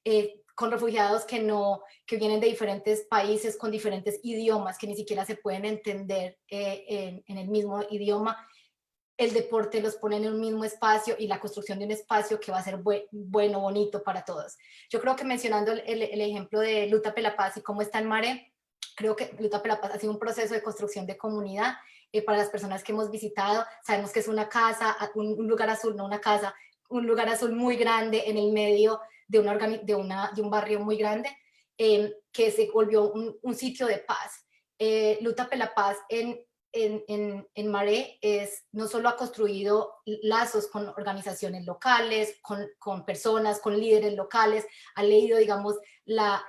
que vienen de diferentes países con diferentes idiomas, que ni siquiera se pueden entender en el mismo idioma. El deporte los pone en un mismo espacio y la construcción de un espacio que va a ser bueno, bonito para todos. Yo creo que mencionando el ejemplo de Lucha por la Paz y cómo está en Maré, creo que Lucha por la Paz ha sido un proceso de construcción de comunidad. Para las personas que hemos visitado, sabemos que es una casa, un lugar azul, no una casa, un lugar azul muy grande en el medio de un barrio muy grande, que se volvió un sitio de paz. Lucha por la Paz en Maré no solo ha construido lazos con organizaciones locales, con personas, con líderes locales, ha leído, digamos, la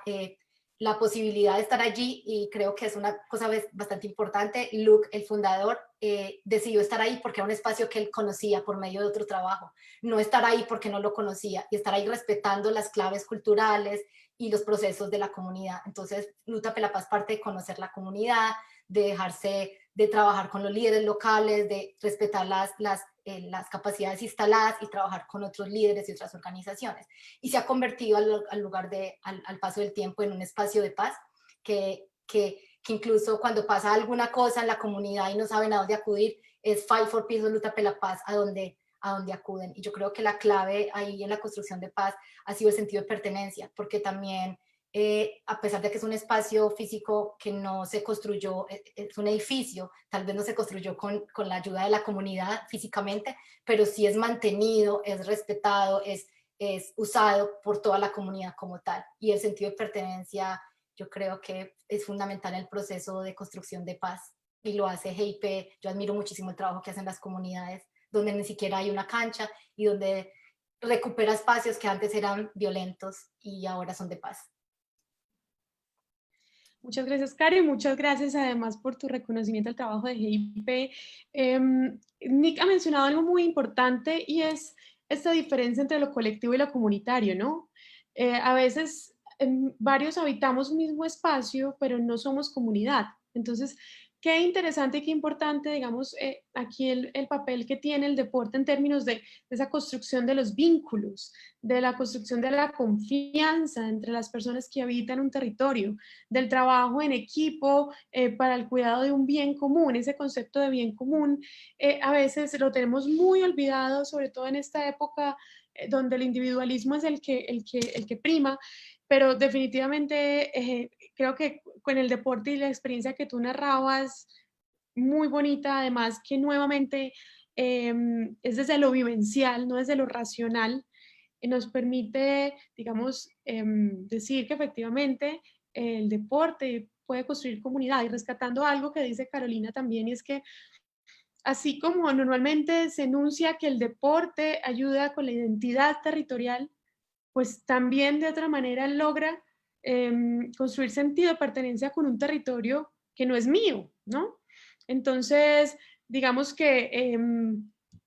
posibilidad de estar allí, y creo que es una cosa bastante importante. Luke, el fundador, decidió estar ahí porque era un espacio que él conocía por medio de otro trabajo, no estar ahí porque no lo conocía, y estar ahí respetando las claves culturales y los procesos de la comunidad. Entonces, Lucha por la Paz parte de conocer la comunidad, de trabajar con los líderes locales, de respetar las capacidades instaladas y trabajar con otros líderes y otras organizaciones. Y se ha convertido al paso del tiempo en un espacio de paz que incluso cuando pasa alguna cosa en la comunidad y no saben a dónde acudir, es Fight for Peace o Lucha por la Paz a donde acuden. Y yo creo que la clave ahí en la construcción de paz ha sido el sentido de pertenencia, porque también a pesar de que es un espacio físico que no se construyó, es un edificio, tal vez no se construyó con la ayuda de la comunidad físicamente, pero sí es mantenido, es respetado, es usado por toda la comunidad como tal. Y el sentido de pertenencia, yo creo que es fundamental en el proceso de construcción de paz. Y lo hace GIP. Yo admiro muchísimo el trabajo que hacen las comunidades, donde ni siquiera hay una cancha y donde recupera espacios que antes eran violentos y ahora son de paz. Muchas gracias, Karen. Muchas gracias además por tu reconocimiento al trabajo de GIP. Nick ha mencionado algo muy importante y es esta diferencia entre lo colectivo y lo comunitario, ¿no? A veces varios habitamos un mismo espacio, pero no somos comunidad. Entonces, qué interesante y qué importante, digamos, aquí el papel que tiene el deporte en términos de esa construcción de los vínculos, de la construcción de la confianza entre las personas que habitan un territorio, del trabajo en equipo para el cuidado de un bien común. Ese concepto de bien común a veces lo tenemos muy olvidado, sobre todo en esta época donde el individualismo es el que prima, pero definitivamente creo que con el deporte y la experiencia que tú narrabas, muy bonita, además que nuevamente es desde lo vivencial, no desde lo racional, nos permite, digamos, decir que efectivamente el deporte puede construir comunidad, y rescatando algo que dice Carolina también, y es que así como normalmente se enuncia que el deporte ayuda con la identidad territorial, pues también de otra manera logra construir sentido de pertenencia con un territorio que no es mío, ¿no? Entonces, digamos que,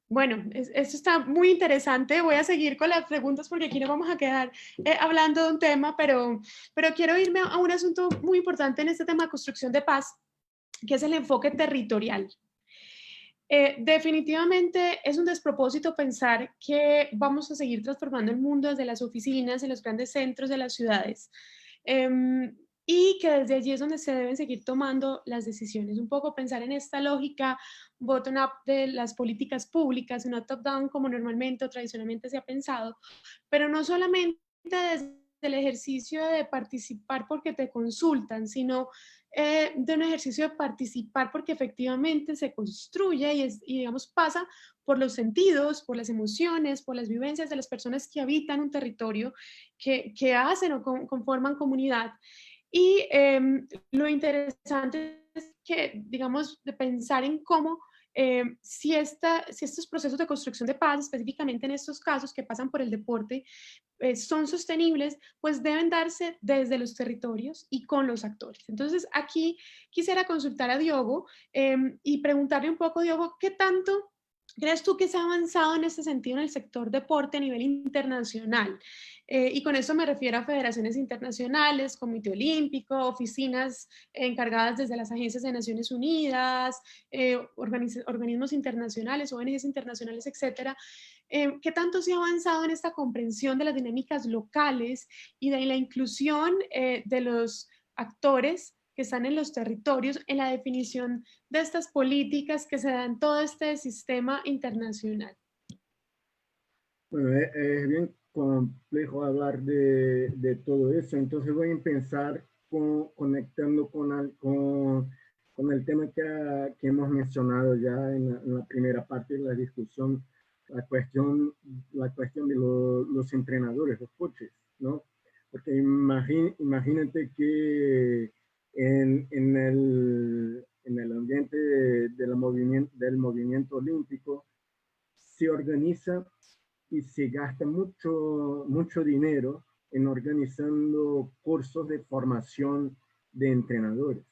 bueno, esto está muy interesante. Voy a seguir con las preguntas porque aquí no vamos a quedar hablando de un tema, pero quiero irme a un asunto muy importante en este tema de construcción de paz, que es el enfoque territorial. Definitivamente es un despropósito pensar que vamos a seguir transformando el mundo desde las oficinas, en los grandes centros de las ciudades, y que desde allí es donde se deben seguir tomando las decisiones. Un poco pensar en esta lógica bottom-up de las políticas públicas, no top-down como normalmente o tradicionalmente se ha pensado, pero no solamente desde el ejercicio de participar porque te consultan, sino de un ejercicio de participar porque efectivamente se construye y digamos pasa por los sentidos, por las emociones, por las vivencias de las personas que habitan un territorio, que hacen o conforman comunidad. Y lo interesante es que, digamos, de pensar en cómo si estos procesos de construcción de paz, específicamente en estos casos que pasan por el deporte, son sostenibles, pues deben darse desde los territorios y con los actores. Entonces, aquí quisiera consultar a Diogo y preguntarle un poco, Diogo, ¿qué tanto crees tú que se ha avanzado en este sentido en el sector deporte a nivel internacional? Y con eso me refiero a federaciones internacionales, Comité Olímpico, oficinas encargadas desde las agencias de Naciones Unidas, organismos internacionales, ONGs internacionales, etcétera. ¿Qué tanto se ha avanzado en esta comprensión de las dinámicas locales y de la inclusión de los actores que están en los territorios en la definición de estas políticas que se dan en todo este sistema internacional? Bueno, es bien complejo hablar de todo eso, entonces voy a empezar conectando con el tema que hemos mencionado ya en la primera parte de la discusión, la cuestión de los entrenadores, los coaches, ¿no? Porque imagínate que en el ambiente del movimiento olímpico se organiza y se gasta mucho dinero en organizando cursos de formación de entrenadores.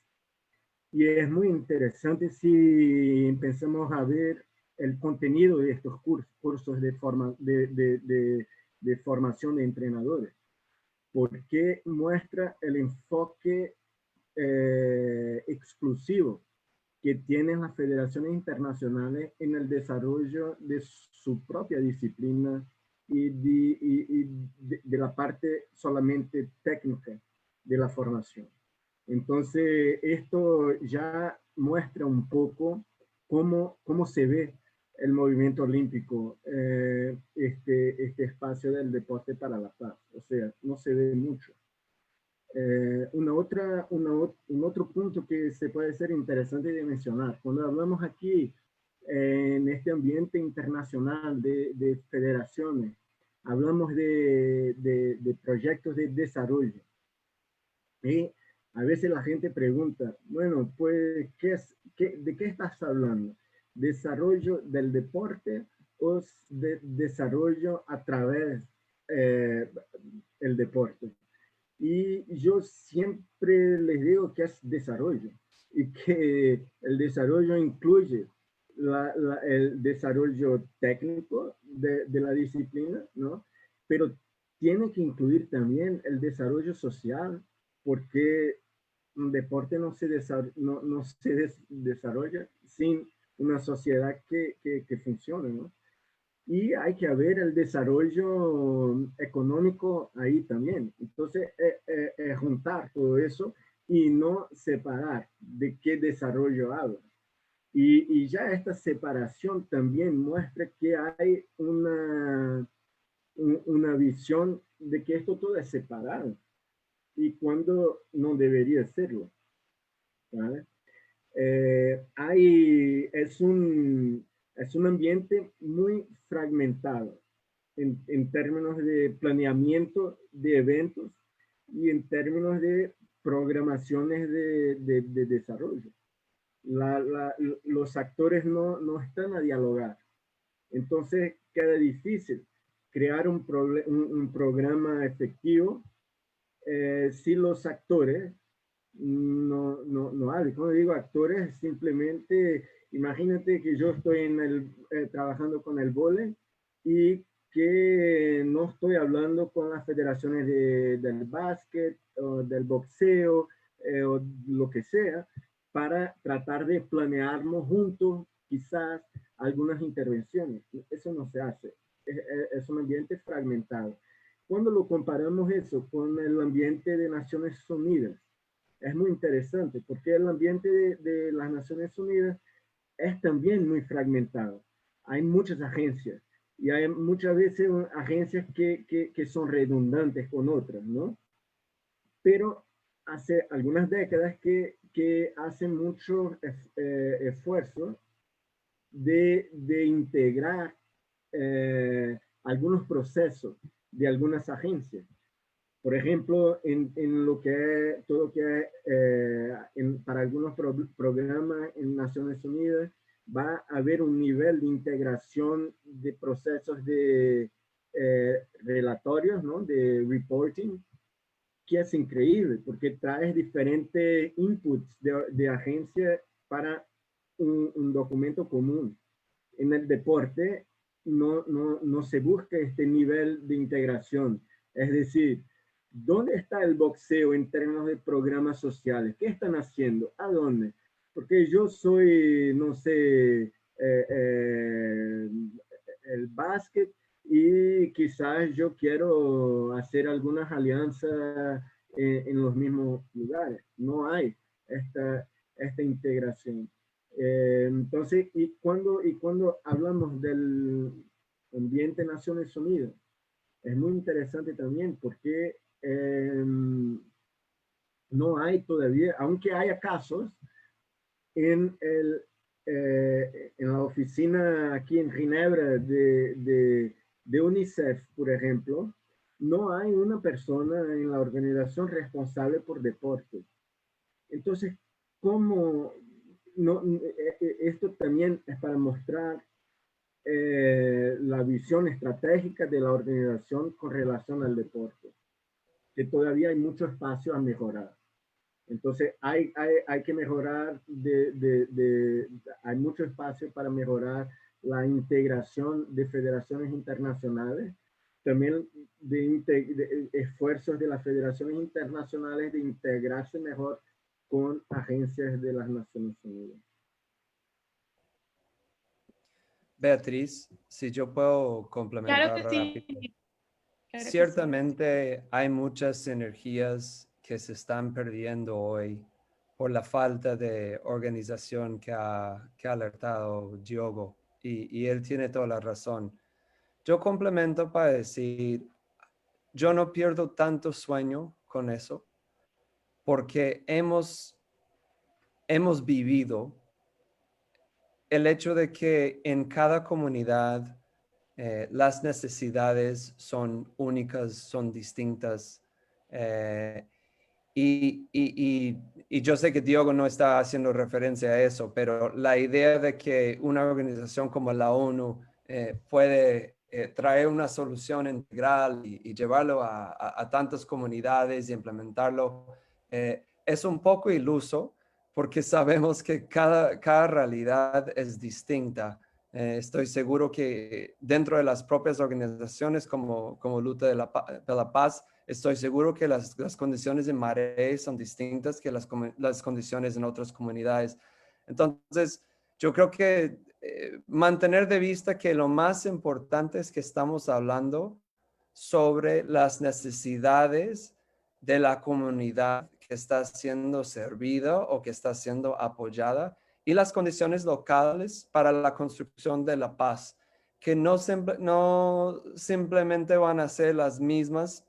Y es muy interesante si empezamos a ver el contenido de estos cursos de formación de entrenadores, porque muestra el enfoque exclusivo que tienen las federaciones internacionales en el desarrollo de su propia disciplina y de la parte solamente técnica de la formación. Entonces, esto ya muestra un poco cómo se ve el movimiento olímpico, este espacio del deporte para la paz. O sea, no se ve mucho. Un otro punto que se puede ser interesante de mencionar, cuando hablamos aquí en este ambiente internacional de federaciones, hablamos de proyectos de desarrollo. Y a veces la gente pregunta, bueno, pues, ¿de qué estás hablando? ¿Desarrollo del deporte o de desarrollo a través del deporte? Y yo siempre les digo que es desarrollo y que el desarrollo incluye el desarrollo técnico de la disciplina, ¿no? Pero tiene que incluir también el desarrollo social, porque un deporte no se desarrolla sin una sociedad que funcione, ¿no? Y hay que haber el desarrollo económico ahí también. Entonces, juntar todo eso y no separar de qué desarrollo habla. Y ya esta separación también muestra que hay una visión de que esto todo es separado y cuando no debería serlo, ¿vale? Es un ambiente muy fragmentado en términos de planeamiento de eventos y en términos de programaciones de desarrollo. Los actores no están a dialogar. Entonces queda difícil crear un programa efectivo si los actores no hay. Cuando digo actores, simplemente imagínate que yo estoy trabajando con el vóley y que no estoy hablando con las federaciones del básquet o del boxeo o lo que sea, para tratar de planearnos juntos quizás algunas intervenciones. Eso no se hace. Es un ambiente fragmentado. Cuando lo comparamos eso con el ambiente de Naciones Unidas, es muy interesante porque el ambiente de las Naciones Unidas es también muy fragmentado. Hay muchas agencias y hay muchas veces agencias que son redundantes con otras, ¿no? Pero hace algunas décadas que hacen mucho esfuerzo de integrar algunos procesos de algunas agencias. Por ejemplo, en lo que es, todo lo que es, para algunos programas en Naciones Unidas, va a haber un nivel de integración de procesos de relatorios, ¿no? De reporting, que es increíble, porque trae diferentes inputs de agencia para un documento común. En el deporte no se busca este nivel de integración. Es decir, ¿dónde está el boxeo en términos de programas sociales? ¿Qué están haciendo? ¿A dónde? Porque yo soy, no sé, el básquet y quizás yo quiero hacer algunas alianzas en los mismos lugares. No hay esta integración. Entonces, y cuando hablamos del ambiente Naciones Unidas, es muy interesante también porque no hay todavía, aunque haya casos, en la oficina aquí en Ginebra de UNICEF, por ejemplo, no hay una persona en la organización responsable por deporte. Entonces, ¿cómo? Esto también es para mostrar la visión estratégica de la organización con relación al deporte, que todavía hay mucho espacio a mejorar. Entonces hay que mejorar, hay mucho espacio para mejorar la integración de federaciones internacionales, también de esfuerzos de las federaciones internacionales de integrarse mejor con agencias de las Naciones Unidas. Beatriz, si yo puedo complementar Claro que sí. rápido. Claro que Ciertamente hay muchas energías que se están perdiendo hoy por la falta de organización que ha alertado Diogo, y él tiene toda la razón. Yo complemento para decir, yo no pierdo tanto sueño con eso, porque hemos vivido el hecho de que en cada comunidad las necesidades son únicas, son distintas. Y yo sé que Diogo no está haciendo referencia a eso, pero la idea de que una organización como la ONU puede traer una solución integral y llevarlo a tantas comunidades y implementarlo es un poco iluso, porque sabemos que cada realidad es distinta. Estoy seguro que dentro de las propias organizaciones como Luta de la Paz, estoy seguro que las condiciones en Maré son distintas que las condiciones en otras comunidades. Entonces, yo creo que mantener de vista que lo más importante es que estamos hablando sobre las necesidades de la comunidad que está siendo servida o que está siendo apoyada y las condiciones locales para la construcción de la paz, que no simplemente van a ser las mismas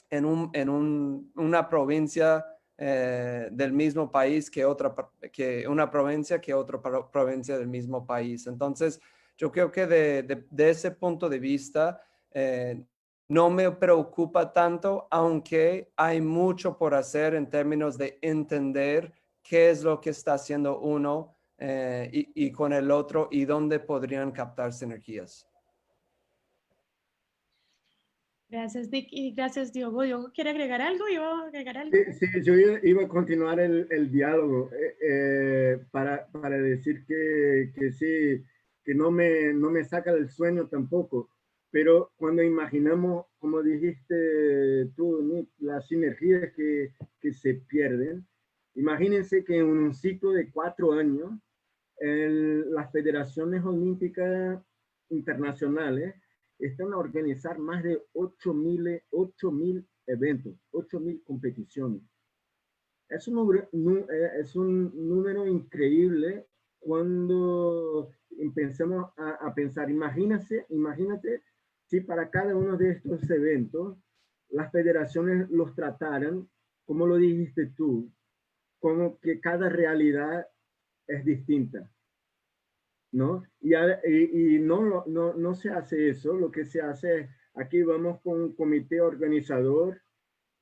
en una provincia del mismo país que una provincia que otra provincia del mismo país. Entonces, yo creo que de ese punto de vista, no me preocupa tanto, aunque hay mucho por hacer en términos de entender qué es lo que está haciendo uno y con el otro y dónde podrían captar sinergias. Gracias, Nick, y gracias, Diogo. ¿Diogo quiere agregar algo? ¿Iba a agregar algo? Sí, yo iba a continuar el diálogo para decir que sí, que no me saca del sueño tampoco, pero cuando imaginamos, como dijiste tú, Nick, las sinergias que se pierden, imagínense que en un ciclo de 4 años, las federaciones olímpicas internacionales están a organizar más de 8.000 eventos, 8.000 competiciones. Es un número increíble cuando empecemos a pensar. Imagínate si para cada uno de estos eventos las federaciones los trataran, como lo dijiste tú, como que cada realidad es distinta, ¿no? Y no se hace eso. Lo que se hace es, aquí vamos con un comité organizador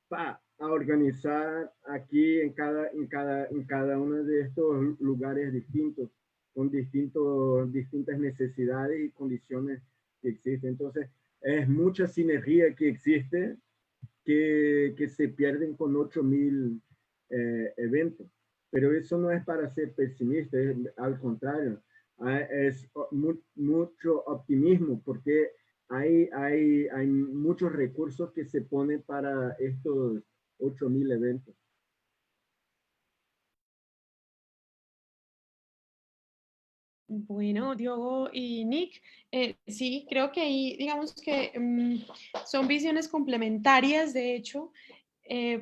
a organizar aquí en cada uno de estos lugares distintos, con distintas necesidades y condiciones que existen. Entonces, es mucha sinergia que existe que se pierden con 8.000 eventos. Pero eso no es para ser pesimista, al contrario, es mucho optimismo, porque hay muchos recursos que se ponen para estos 8.000 eventos. Bueno, Diogo y Nick, sí, creo que ahí, digamos que son visiones complementarias, de hecho,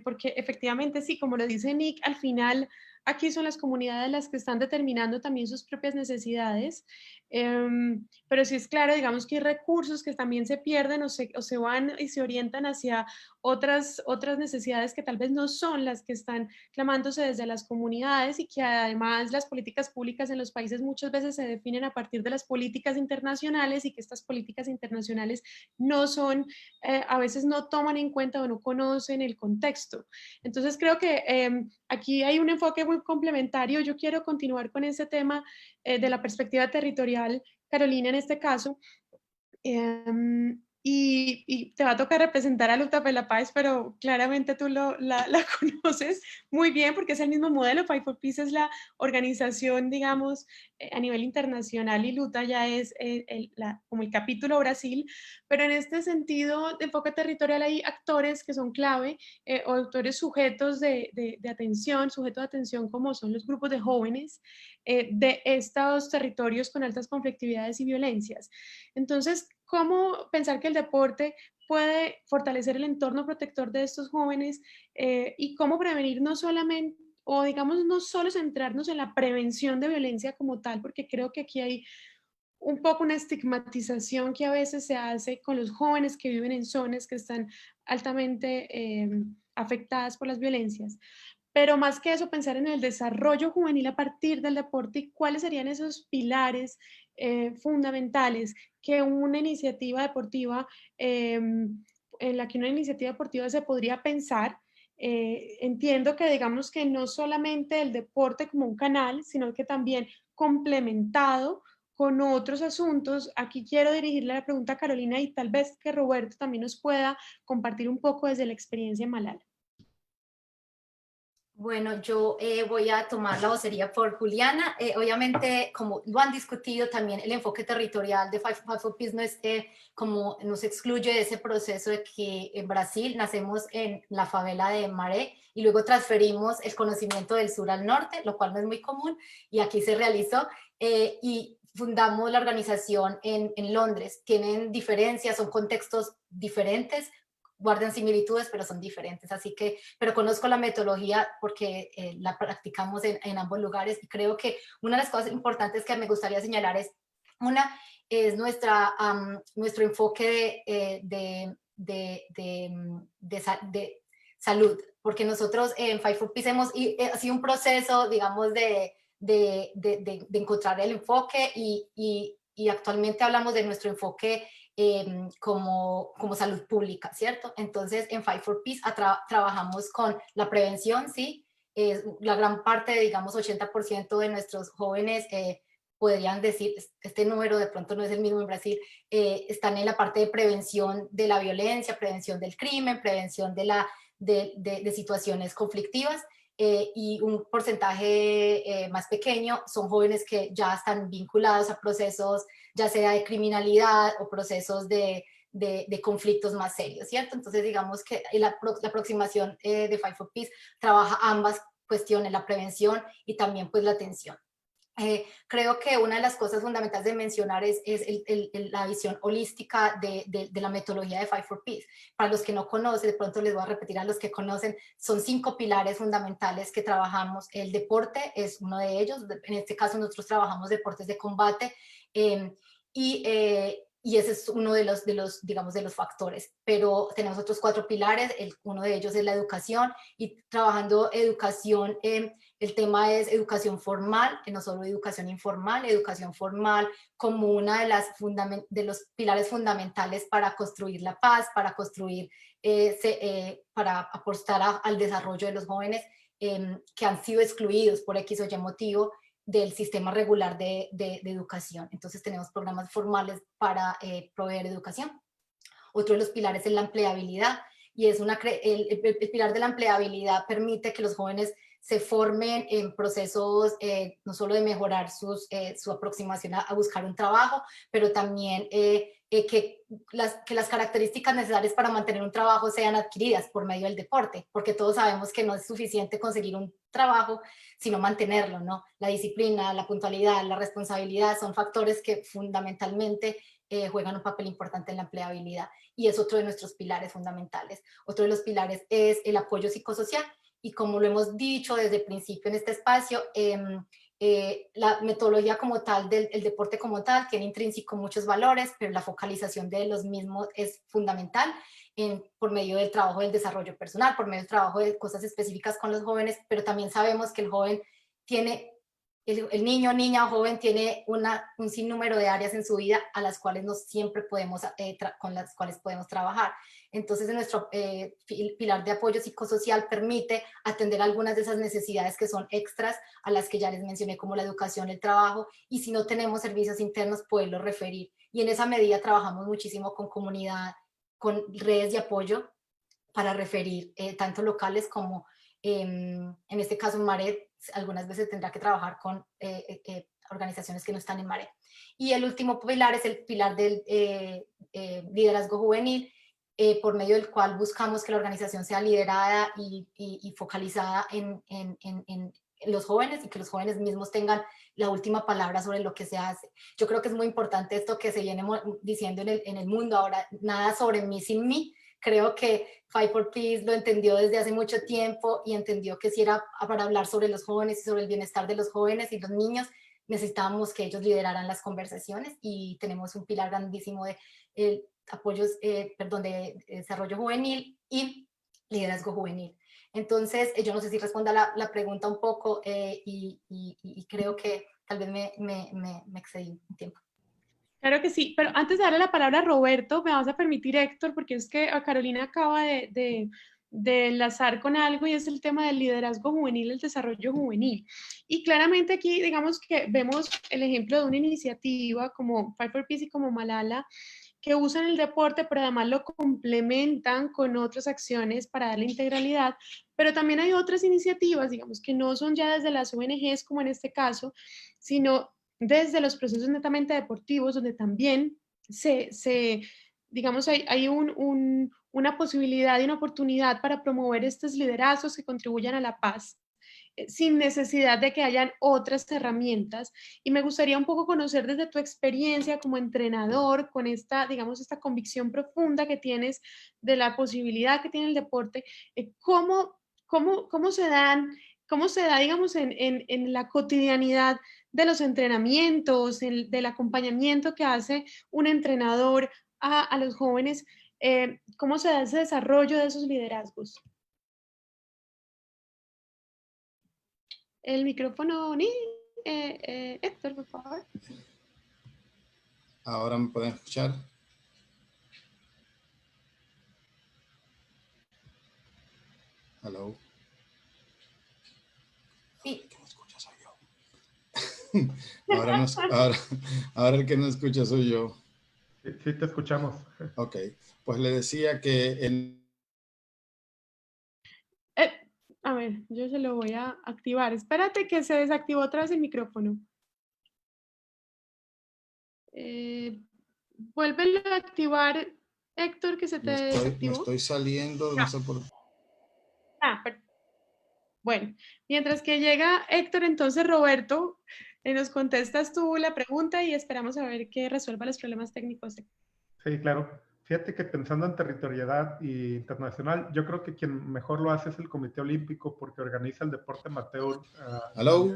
porque efectivamente, sí, como lo dice Nick, al final aquí son las comunidades las que están determinando también sus propias necesidades, pero sí es claro, digamos que hay recursos que también se pierden o se van y se orientan hacia otras necesidades que tal vez no son las que están clamándose desde las comunidades y que además las políticas públicas en los países muchas veces se definen a partir de las políticas internacionales y que estas políticas internacionales no son, a veces no toman en cuenta o no conocen el contexto. Entonces creo que aquí hay un enfoque muy complementario. Yo quiero continuar con este tema de la perspectiva territorial, Carolina, en este caso. Y te va a tocar representar a Luta de la Paz, pero claramente tú la conoces muy bien porque es el mismo modelo. Fight for Peace es la organización, digamos, a nivel internacional y Luta ya es como el capítulo Brasil, pero en este sentido de enfoque territorial hay actores que son clave o actores sujetos de atención, sujetos de atención como son los grupos de jóvenes de estos territorios con altas conflictividades y violencias. Entonces, ¿cómo pensar que el deporte puede fortalecer el entorno protector de estos jóvenes y cómo prevenir no solamente, o digamos, no solo centrarnos en la prevención de violencia como tal, porque creo que aquí hay un poco una estigmatización que a veces se hace con los jóvenes que viven en zonas que están altamente afectadas por las violencias, pero más que eso, pensar en el desarrollo juvenil a partir del deporte y cuáles serían esos pilares fundamentales que una iniciativa deportiva, en la que una iniciativa deportiva se podría pensar. Entiendo que digamos que no solamente el deporte como un canal, sino que también complementado con otros asuntos. Aquí quiero dirigirle la pregunta a Carolina y tal vez que Roberto también nos pueda compartir un poco desde la experiencia en Malala. Bueno, yo voy a tomar la vocería por Juliana. Obviamente, como lo han discutido, también el enfoque territorial de Five for Peace no es como nos excluye de ese proceso de que en Brasil nacemos en la favela de Maré y luego transferimos el conocimiento del sur al norte, lo cual no es muy común, y aquí se realizó. Y fundamos la organización en Londres. Tienen diferencias, son contextos diferentes, guardan similitudes, pero son diferentes. Así que, pero conozco la metodología porque la practicamos en ambos lugares y creo que una de las cosas importantes que me gustaría señalar es, una, es nuestro enfoque de salud, porque nosotros en Five for Peace hemos sido un proceso, digamos, de encontrar el enfoque y actualmente hablamos de nuestro enfoque como salud pública, ¿cierto? Entonces, en Five for Peace trabajamos con la prevención, ¿sí? La gran parte, digamos, 80% de nuestros jóvenes, podrían decir, este número de pronto no es el mismo en Brasil, están en la parte de prevención de la violencia, prevención del crimen, prevención de situaciones conflictivas. Y un porcentaje más pequeño son jóvenes que ya están vinculados a procesos ya sea de criminalidad o procesos de conflictos más serios, ¿cierto? Entonces digamos que la aproximación de Five for Peace trabaja ambas cuestiones, la prevención y también pues la atención. Creo que una de las cosas fundamentales de mencionar es la visión holística de la metodología de Five for Peace. Para los que no conocen, de pronto les voy a repetir a los que conocen, son 5 pilares fundamentales que trabajamos. El deporte es uno de ellos, en este caso nosotros trabajamos deportes de combate, y ese es uno de los, digamos, de los factores. Pero tenemos otros 4 pilares, uno de ellos es la educación, y trabajando educación, el tema es educación formal, no solo educación informal, educación formal como una de los pilares fundamentales para construir la paz, para construir, para apostar al desarrollo de los jóvenes que han sido excluidos por X o Y motivo del sistema regular de educación. Entonces tenemos programas formales para proveer educación. Otro de los pilares es la empleabilidad, y es el pilar de la empleabilidad permite que los jóvenes se formen en procesos no solo de mejorar su aproximación a buscar un trabajo, pero también que las características necesarias para mantener un trabajo sean adquiridas por medio del deporte, porque todos sabemos que no es suficiente conseguir un trabajo, sino mantenerlo, ¿no? La disciplina, la puntualidad, la responsabilidad son factores que fundamentalmente juegan un papel importante en la empleabilidad, y es otro de nuestros pilares fundamentales. Otro de los pilares es el apoyo psicosocial, y como lo hemos dicho desde el principio en este espacio, la metodología como tal, el deporte como tal, tiene intrínseco muchos valores, pero la focalización de los mismos es fundamental por medio del trabajo del desarrollo personal, por medio del trabajo de cosas específicas con los jóvenes, pero también sabemos que el joven tiene, el niño, niña o joven tiene un sinnúmero de áreas en su vida a las cuales no siempre podemos, con las cuales podemos trabajar. Entonces, nuestro pilar de apoyo psicosocial permite atender algunas de esas necesidades que son extras a las que ya les mencioné, como la educación, el trabajo, y si no tenemos servicios internos, poderlos referir. Y en esa medida trabajamos muchísimo con comunidad, con redes de apoyo para referir, tanto locales como, en este caso en Maret, algunas veces tendrá que trabajar con organizaciones que no están en Maret. Y el último pilar es el pilar del liderazgo juvenil, por medio del cual buscamos que la organización sea liderada y focalizada en los jóvenes, y que los jóvenes mismos tengan la última palabra sobre lo que se hace. Yo creo que es muy importante esto que se viene diciendo en el mundo ahora, nada sobre mí sin mí. Creo que Five for Peace lo entendió desde hace mucho tiempo, y entendió que si era para hablar sobre los jóvenes y sobre el bienestar de los jóvenes y los niños, necesitábamos que ellos lideraran las conversaciones, y tenemos un pilar grandísimo de apoyos, de desarrollo juvenil y liderazgo juvenil. Entonces, yo no sé si responda la pregunta un poco y creo que tal vez me excedí un tiempo. Claro que sí, pero antes de darle la palabra a Roberto, me vas a permitir, Héctor, porque es que a Carolina acaba de enlazar con algo y es el tema del liderazgo juvenil, el desarrollo juvenil. Y claramente aquí, digamos que vemos el ejemplo de una iniciativa como Fight for Peace y como Malala, que usan el deporte, pero además lo complementan con otras acciones para darle integralidad. Pero también hay otras iniciativas, digamos, que no son ya desde las ONGs, como en este caso, sino desde los procesos netamente deportivos, donde también digamos, hay una posibilidad y una oportunidad para promover estos liderazgos que contribuyan a la paz, sin necesidad de que hayan otras herramientas. Y me gustaría un poco conocer desde tu experiencia como entrenador, con esta, digamos, esta convicción profunda que tienes de la posibilidad que tiene el deporte, cómo se da, digamos, en la cotidianidad de los entrenamientos, del acompañamiento que hace un entrenador a los jóvenes, cómo se da ese desarrollo de esos liderazgos. El micrófono, Héctor, por favor. ¿Ahora me pueden escuchar? Hello. Sí. El que no escucha soy yo. ahora el que no escucha soy yo. Sí, te escuchamos. Ok, pues le decía que A ver, yo se lo voy a activar. Espérate que se desactivó otra vez el micrófono. Vuélvelo a activar, Héctor, que se te desactivó. me estoy saliendo, no sé por... Bueno, mientras que llega Héctor, entonces Roberto, nos contestas tú la pregunta y esperamos a ver que resuelva los problemas técnicos. Sí, claro. Fíjate que pensando en territorialidad y internacional, yo creo que quien mejor lo hace es el Comité Olímpico porque organiza el deporte amateur. ¿Aló?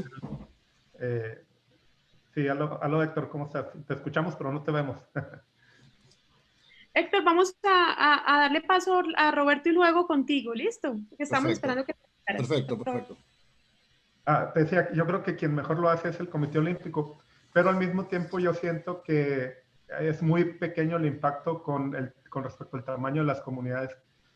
Sí, aló Héctor, ¿cómo estás? Te escuchamos, pero no te vemos. Héctor, vamos a darle paso a Roberto y luego contigo, ¿listo? Porque estamos esperando que... Perfecto. Te decía, yo creo que quien mejor lo hace es el Comité Olímpico, pero al mismo tiempo yo siento que es muy pequeño el impacto con respecto al tamaño de las comunidades.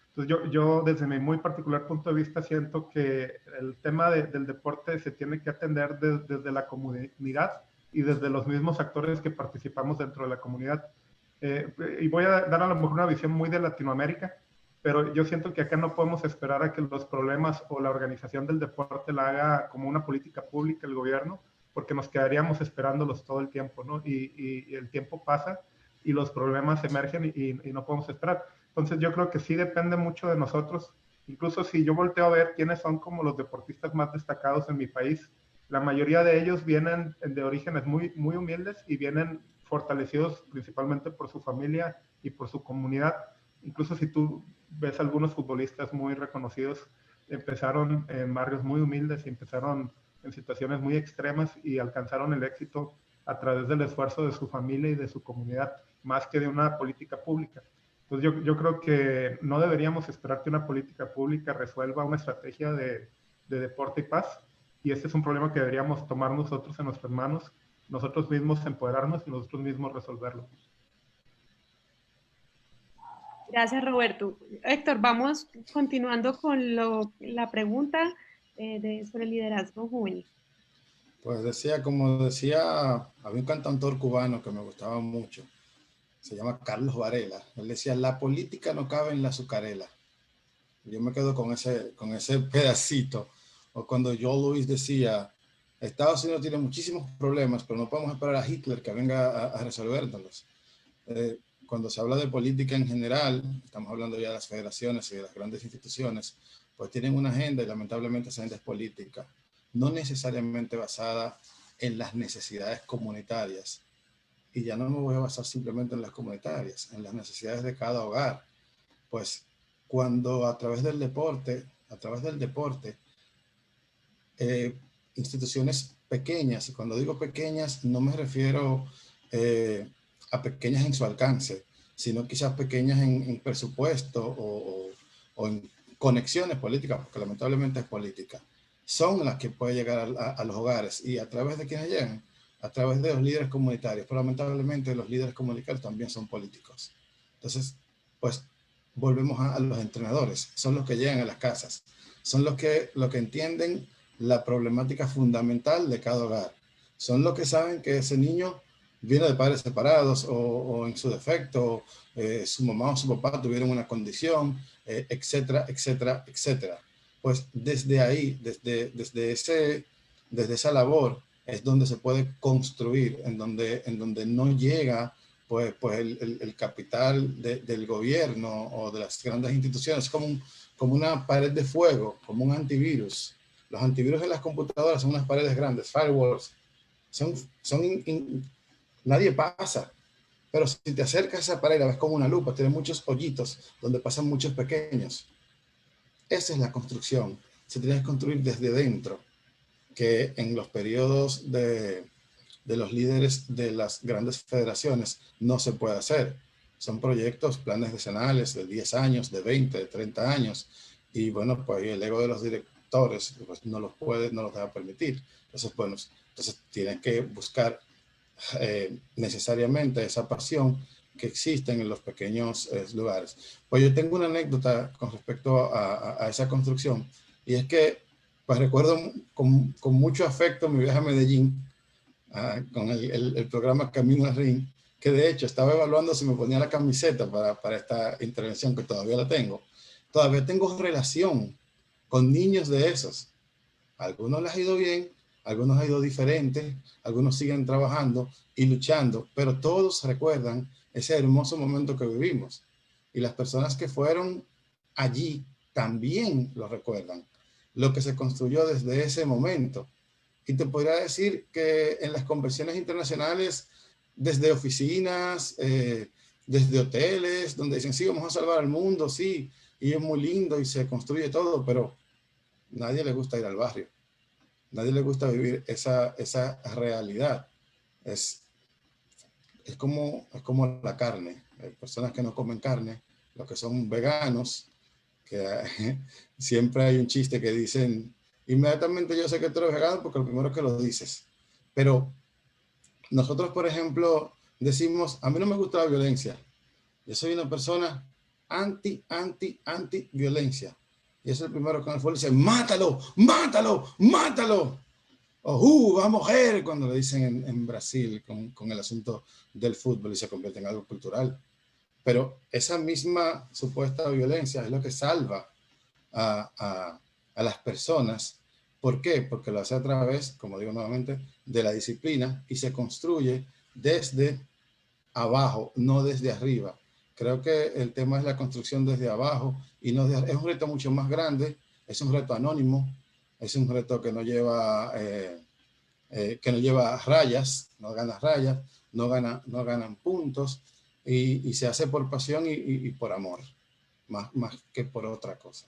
Entonces yo desde mi muy particular punto de vista siento que el tema del deporte se tiene que atender desde la comunidad y desde los mismos actores que participamos dentro de la comunidad. Y voy a dar a lo mejor una visión muy de Latinoamérica, pero yo siento que acá no podemos esperar a que los problemas o la organización del deporte la haga como una política pública el gobierno, porque nos quedaríamos esperándolos todo el tiempo, ¿no? Y el tiempo pasa y los problemas emergen y no podemos esperar. Entonces yo creo que sí depende mucho de nosotros. Incluso si yo volteo a ver quiénes son como los deportistas más destacados en mi país, la mayoría de ellos vienen de orígenes muy, muy humildes y vienen fortalecidos principalmente por su familia y por su comunidad. Incluso si tú ves algunos futbolistas muy reconocidos, empezaron en barrios muy humildes y empezaron en situaciones muy extremas y alcanzaron el éxito a través del esfuerzo de su familia y de su comunidad, más que de una política pública. Entonces yo creo que no deberíamos esperar que una política pública resuelva una estrategia de deporte y paz, y este es un problema que deberíamos tomar nosotros en nuestras manos, nosotros mismos empoderarnos y nosotros mismos resolverlo. Gracias, Roberto. Héctor, vamos continuando con la pregunta sobre el liderazgo juvenil. Pues como decía, había un cantautor cubano que me gustaba mucho, se llama Carlos Varela. Él decía, la política no cabe en la azucarela. Yo me quedo con ese pedacito. O cuando Joe Louis decía, Estados Unidos tiene muchísimos problemas, pero no podemos esperar a Hitler que venga a resolverlos. Cuando se habla de política en general, estamos hablando ya de las federaciones y de las grandes instituciones, pues tienen una agenda y lamentablemente esa agenda es política, no necesariamente basada en las necesidades comunitarias. Y ya no me voy a basar simplemente en las comunitarias, en las necesidades de cada hogar. Pues cuando a través del deporte, instituciones pequeñas, y cuando digo pequeñas no me refiero a pequeñas en su alcance, sino quizás pequeñas en presupuesto o en conexiones políticas, porque lamentablemente es política, son las que pueden llegar a los hogares y a través de quienes llegan, a través de los líderes comunitarios, pero lamentablemente los líderes comunitarios también son políticos. Entonces, pues volvemos a los entrenadores, son los que llegan a las casas, son los que entienden la problemática fundamental de cada hogar, son los que saben que ese niño viene de padres separados o en su defecto, su mamá o su papá tuvieron una condición, etcétera, etcétera, etcétera. Pues desde ahí, desde esa labor, es donde se puede construir, en donde no llega pues el capital del gobierno o de las grandes instituciones, como una pared de fuego, como un antivirus. Los antivirus en las computadoras son unas paredes grandes, firewalls, nadie pasa. Pero si te acercas a esa pared, la ves como una lupa, tiene muchos hoyitos donde pasan muchos pequeños. Esa es la construcción. Se tiene que construir desde dentro, que en los periodos de los líderes de las grandes federaciones no se puede hacer. Son proyectos, planes decenales de 10 años, de 20, de 30 años. Y bueno, pues el ego de los directores pues, no los deja permitir. Entonces, bueno, entonces tienen que buscar necesariamente esa pasión que existe en los pequeños lugares. Pues yo tengo una anécdota con respecto a esa construcción, y es que pues recuerdo con mucho afecto mi viaje a Medellín, con el programa Camino al Ring, que de hecho estaba evaluando si me ponía la camiseta para esta intervención, que todavía la tengo. Todavía tengo relación con niños de esos. A algunos les ha ido bien, a algunos ha ido diferente, algunos siguen trabajando y luchando, pero todos recuerdan ese hermoso momento que vivimos. Y las personas que fueron allí también lo recuerdan, lo que se construyó desde ese momento. Y te podría decir que en las convenciones internacionales, desde oficinas, desde hoteles, donde dicen, sí, vamos a salvar al mundo, sí, y es muy lindo y se construye todo, pero nadie le gusta ir al barrio. Nadie le gusta vivir esa realidad. Es como la carne. Hay personas que no comen carne, los que son veganos, que siempre hay un chiste que dicen, inmediatamente yo sé que tú eres vegano porque lo primero que lo dices. Pero nosotros, por ejemplo, decimos, a mí no me gusta la violencia. Yo soy una persona anti violencia. Y es el primero que en el fútbol dice, mátalo, mátalo, mátalo. O va a mujer, cuando le dicen en Brasil con el asunto del fútbol y se convierte en algo cultural. Pero esa misma supuesta violencia es lo que salva a las personas. ¿Por qué? Porque lo hace a través, como digo nuevamente, de la disciplina y se construye desde abajo, no desde arriba. Creo que el tema es la construcción desde abajo y no es un reto mucho más grande, es un reto anónimo, es un reto que no lleva rayas, no gana rayas, no ganan puntos y se hace por pasión y por amor, más que por otra cosa.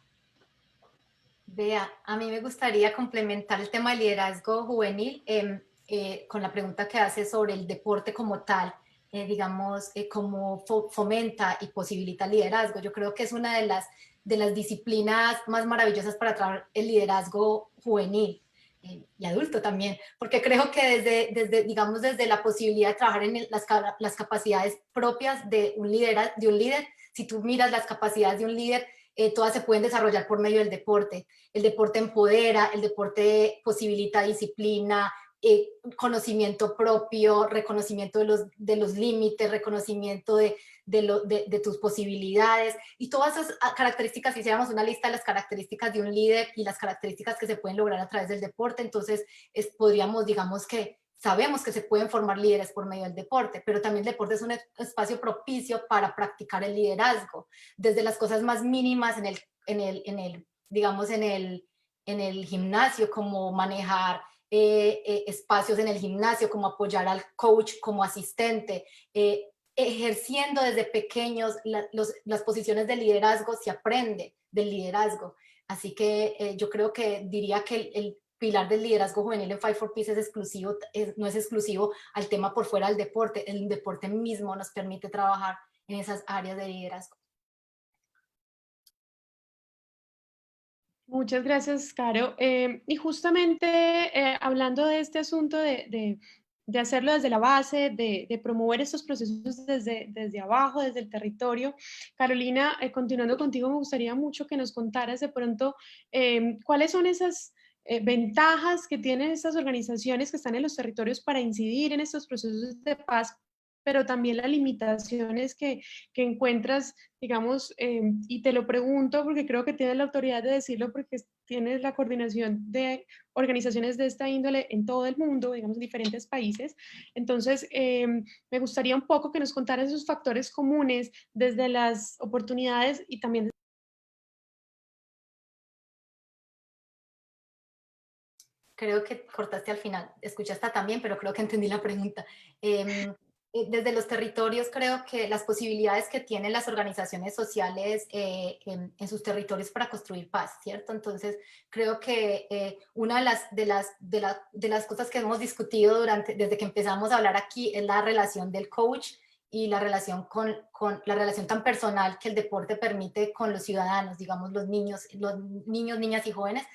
Vea, a mí me gustaría complementar el tema del liderazgo juvenil con la pregunta que hace sobre el deporte como tal, digamos, cómo fomenta y posibilita el liderazgo. Yo creo que es una de las disciplinas más maravillosas para trabajar el liderazgo juvenil y adulto también, porque creo que desde la posibilidad de trabajar en las capacidades propias de un líder, si tú miras las capacidades de un líder, todas se pueden desarrollar por medio del deporte. El deporte empodera, el deporte posibilita disciplina, conocimiento propio, reconocimiento de los límites, reconocimiento de tus posibilidades, y todas esas características, si hiciéramos una lista de las características de un líder y las características que se pueden lograr a través del deporte, entonces podríamos, digamos que sabemos que se pueden formar líderes por medio del deporte, pero también el deporte es un espacio propicio para practicar el liderazgo, desde las cosas más mínimas digamos, en el gimnasio, como manejar espacios en el gimnasio, como apoyar al coach como asistente, ejerciendo desde pequeños las posiciones de liderazgo, se aprende del liderazgo. Así que yo creo que diría que el pilar del liderazgo juvenil en Fight for Peace no es exclusivo al tema por fuera del deporte. El deporte mismo nos permite trabajar en esas áreas de liderazgo. Muchas gracias, Caro. Y justamente hablando de este asunto de hacerlo desde la base, de promover estos procesos desde abajo, desde el territorio, Carolina, continuando contigo, me gustaría mucho que nos contaras de pronto cuáles son esas ventajas que tienen estas organizaciones que están en los territorios para incidir en estos procesos de paz, pero también las limitaciones que encuentras, digamos, y te lo pregunto porque creo que tienes la autoridad de decirlo porque tienes la coordinación de organizaciones de esta índole en todo el mundo, digamos, en diferentes países. Entonces, me gustaría un poco que nos contaras esos factores comunes desde las oportunidades y también. Creo que cortaste al final, escuchaste también, pero creo que entendí la pregunta. Desde los territorios creo que las posibilidades que tienen las organizaciones sociales en sus territorios para construir paz, ¿cierto? Entonces creo que una de las cosas que hemos discutido desde que empezamos a hablar aquí es la relación del coach y la relación con la relación tan personal que el deporte permite con los ciudadanos, digamos los niños, niñas y jóvenes,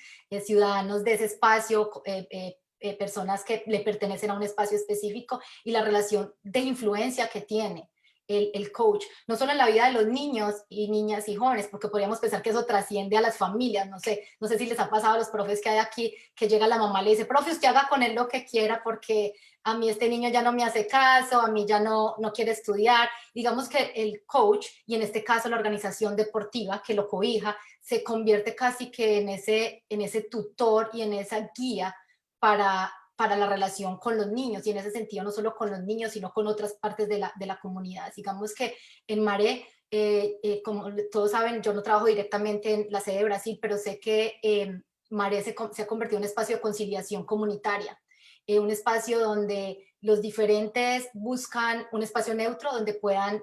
ciudadanos de ese espacio, personas que le pertenecen a un espacio específico y la relación de influencia que tiene el coach, no solo en la vida de los niños y niñas y jóvenes, porque podríamos pensar que eso trasciende a las familias, no sé si les ha pasado a los profes que hay aquí, que llega la mamá y le dice, profe, usted haga con él lo que quiera porque a mí este niño ya no me hace caso, a mí ya no quiere estudiar. Digamos que el coach, y en este caso la organización deportiva que lo cobija, se convierte casi que en ese tutor y en esa guía para la relación con los niños, y en ese sentido no solo con los niños, sino con otras partes de la comunidad. Digamos que en Maré, como todos saben, yo no trabajo directamente en la sede de Brasil, pero sé que Maré se ha convertido en un espacio de conciliación comunitaria, un espacio donde los diferentes buscan un espacio neutro donde puedan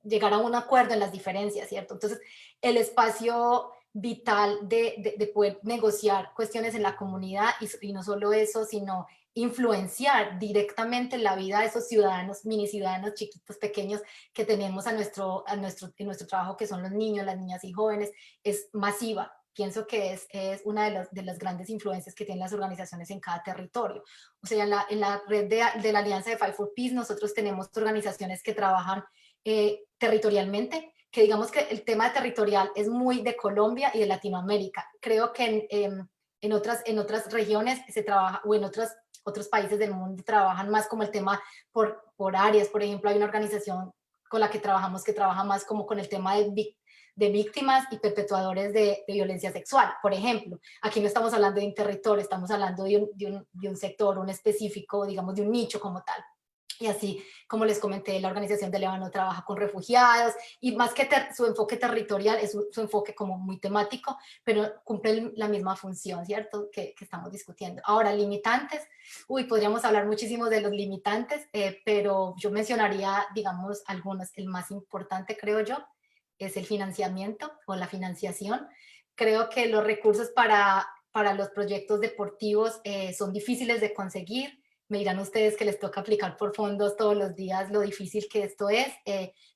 llegar a un acuerdo en las diferencias, ¿cierto? Entonces, el espacio vital de poder negociar cuestiones en la comunidad y no solo eso, sino influenciar directamente la vida de esos ciudadanos, mini ciudadanos chiquitos, pequeños que tenemos en nuestro trabajo, que son los niños, las niñas y jóvenes, es masiva. Pienso que es una de las grandes influencias que tienen las organizaciones en cada territorio. O sea, en la red de la Alianza de Fight for Peace, nosotros tenemos organizaciones que trabajan territorialmente, que digamos que el tema territorial es muy de Colombia y de Latinoamérica. Creo que en otras regiones se trabaja, o en otros países del mundo trabajan más como el tema por áreas. Por ejemplo, hay una organización con la que trabajamos que trabaja más como con el tema de víctimas y perpetuadores de violencia sexual, por ejemplo. Aquí no estamos hablando de un territorio, estamos hablando de un sector, un específico, digamos, de un nicho como tal. Y así, como les comenté, la organización de Líbano trabaja con refugiados, y más que su enfoque territorial, es su enfoque como muy temático, pero cumple la misma función, ¿cierto?, que estamos discutiendo. Ahora, limitantes, podríamos hablar muchísimo de los limitantes, pero yo mencionaría, digamos, algunos. El más importante, creo yo, es el financiamiento o la financiación. Creo que los recursos para los proyectos deportivos son difíciles de conseguir. Me dirán ustedes que les toca aplicar por fondos todos los días lo difícil que esto es,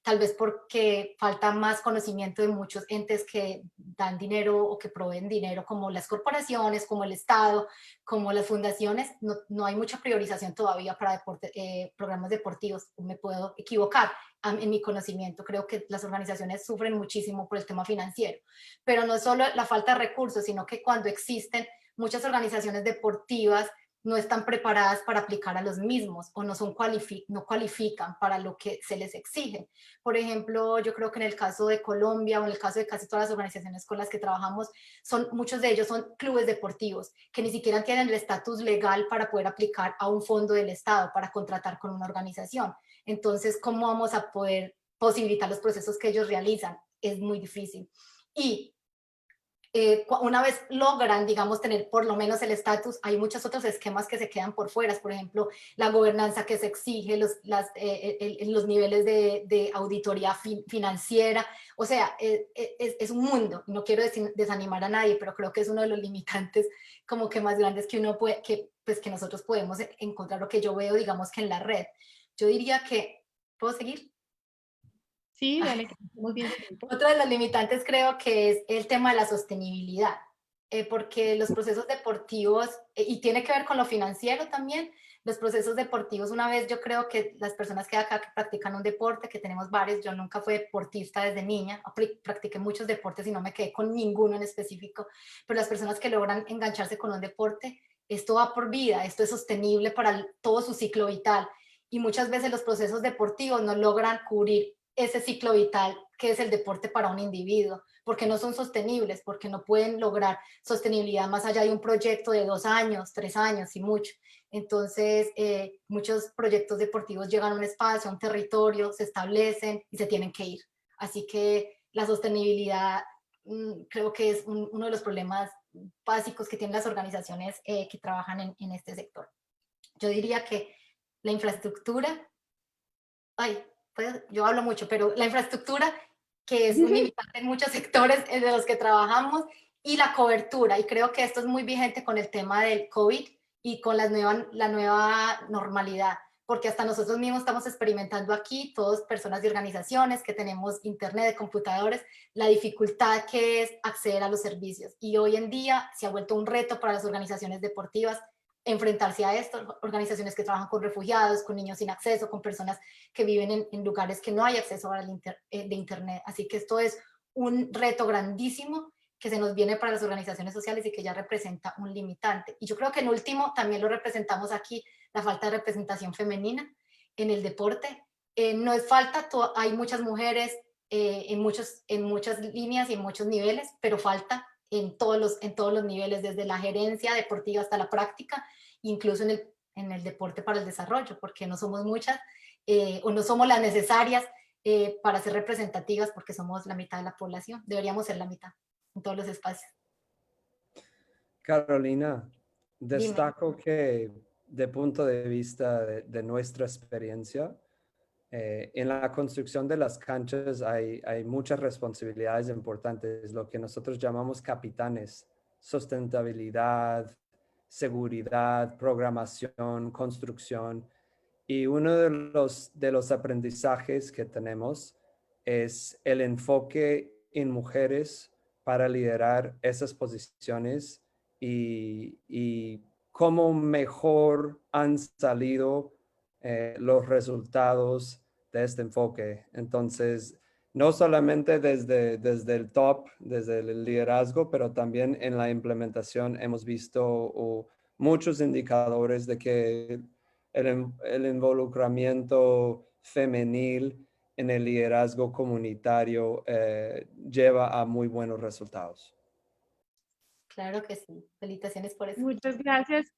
tal vez porque falta más conocimiento de muchos entes que dan dinero o que proveen dinero, como las corporaciones, como el Estado, como las fundaciones. No hay mucha priorización todavía para programas deportivos. Me puedo equivocar en mi conocimiento. Creo que las organizaciones sufren muchísimo por el tema financiero, pero no solo la falta de recursos, sino que cuando existen muchas organizaciones deportivas no están preparadas para aplicar a los mismos, o no cualifican para lo que se les exige. Por ejemplo, yo creo que en el caso de Colombia, o en el caso de casi todas las organizaciones con las que trabajamos, muchos de ellos son clubes deportivos que ni siquiera tienen el estatus legal para poder aplicar a un fondo del Estado para contratar con una organización. Entonces, ¿cómo vamos a poder posibilitar los procesos que ellos realizan? Es muy difícil. Y una vez logran, digamos, tener por lo menos el estatus, hay muchos otros esquemas que se quedan por fuera. Por ejemplo, la gobernanza que se exige, los niveles de auditoría financiera. O sea, es un mundo. No quiero desanimar a nadie, pero creo que es uno de los limitantes como que más grandes que uno puede, que nosotros podemos encontrar, lo que yo veo, digamos, que en la red. Yo diría que, ¿puedo seguir? Sí, dale, que estamos bien de tiempo. Otro de los limitantes creo que es el tema de la sostenibilidad, porque los procesos deportivos, y tiene que ver con lo financiero también, los procesos deportivos, una vez yo creo que las personas que acá que practican un deporte, que tenemos varios, yo nunca fui deportista desde niña, practiqué muchos deportes y no me quedé con ninguno en específico, pero las personas que logran engancharse con un deporte, esto va por vida, esto es sostenible para todo su ciclo vital, y muchas veces los procesos deportivos no logran cubrir ese ciclo vital que es el deporte para un individuo, porque no son sostenibles, porque no pueden lograr sostenibilidad más allá de un proyecto de 2 años, 3 años y mucho. Entonces, muchos proyectos deportivos llegan a un espacio, a un territorio, se establecen y se tienen que ir. Así que la sostenibilidad creo que es uno de los problemas básicos que tienen las organizaciones que trabajan en este sector. Yo diría que la infraestructura, yo hablo mucho, pero la infraestructura, que es un limitante en muchos sectores de los que trabajamos, y la cobertura, y creo que esto es muy vigente con el tema del COVID y con la nueva normalidad, porque hasta nosotros mismos estamos experimentando aquí, todas personas y organizaciones que tenemos internet, de computadores, la dificultad que es acceder a los servicios. Y hoy en día se ha vuelto un reto para las organizaciones deportivas enfrentarse a esto, organizaciones que trabajan con refugiados, con niños sin acceso, con personas que viven en lugares que no hay acceso de internet. Así que esto es un reto grandísimo que se nos viene para las organizaciones sociales y que ya representa un limitante. Y yo creo que en último también lo representamos aquí, la falta de representación femenina en el deporte. No es falta, hay muchas mujeres en muchas líneas y en muchos niveles, pero falta en todos los niveles, desde la gerencia deportiva hasta la práctica, incluso en el deporte para el desarrollo, porque no somos muchas o no somos las necesarias para ser representativas, porque somos la mitad de la población. Deberíamos ser la mitad en todos los espacios. Carolina, Dime. destaco que de punto de vista de nuestra experiencia, en la construcción de las canchas hay muchas responsabilidades importantes, lo que nosotros llamamos capitanes: sustentabilidad, seguridad, programación, construcción. Y uno de los aprendizajes que tenemos es el enfoque en mujeres para liderar esas posiciones y cómo mejor han salido los resultados de este enfoque. Entonces, no solamente desde el top, desde el liderazgo, pero también en la implementación hemos visto muchos indicadores de que el involucramiento femenil en el liderazgo comunitario lleva a muy buenos resultados. Claro que sí. Felicitaciones por eso. Muchas gracias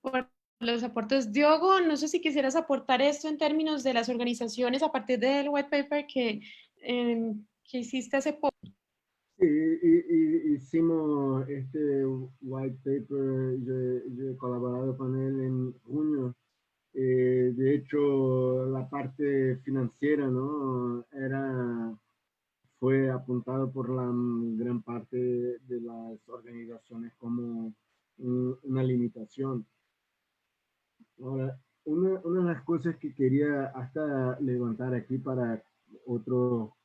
por los aportes. Diogo, no sé si quisieras aportar esto en términos de las organizaciones a partir del white paper que hiciste hace poco. Sí, hicimos este white paper, yo he colaborado con él en junio. De hecho, la parte financiera, ¿no? Fue apuntado por la gran parte de las organizaciones como una limitación. Ahora, una de las cosas que quería hasta levantar aquí para otro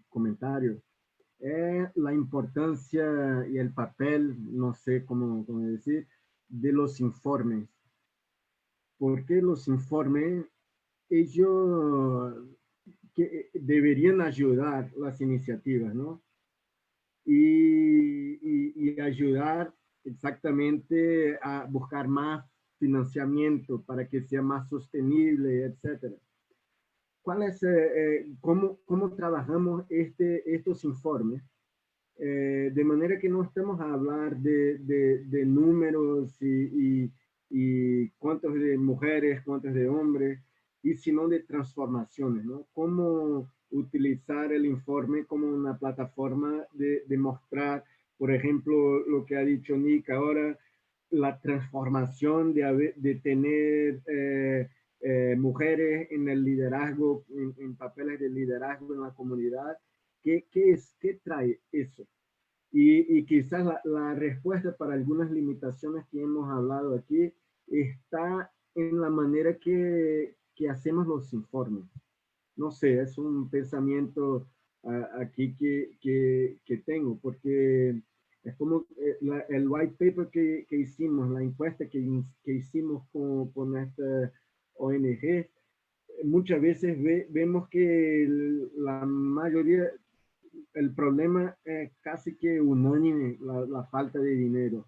comentario es la importancia y el papel, no sé cómo decir, de los informes. Porque los informes, ellos que deberían ayudar las iniciativas, ¿no? Y ayudar exactamente a buscar más financiamiento para que sea más sostenible, etcétera. ¿Cuál es, cómo trabajamos estos informes? De manera que no estemos a hablar de números y cuántos de mujeres, cuántos de hombres, y sino de transformaciones, ¿no? Cómo utilizar el informe como una plataforma de mostrar, por ejemplo, lo que ha dicho Nick ahora, la transformación de tener mujeres en el liderazgo, en papeles de liderazgo en la comunidad. ¿Qué trae eso? Y quizás la respuesta para algunas limitaciones que hemos hablado aquí está en la manera que hacemos los informes. no sé, es un pensamiento aquí que tengo, porque es como el white paper que hicimos, la encuesta que hicimos con esta ONG, muchas veces vemos que la mayoría, el problema es casi que unánime, la falta de dinero.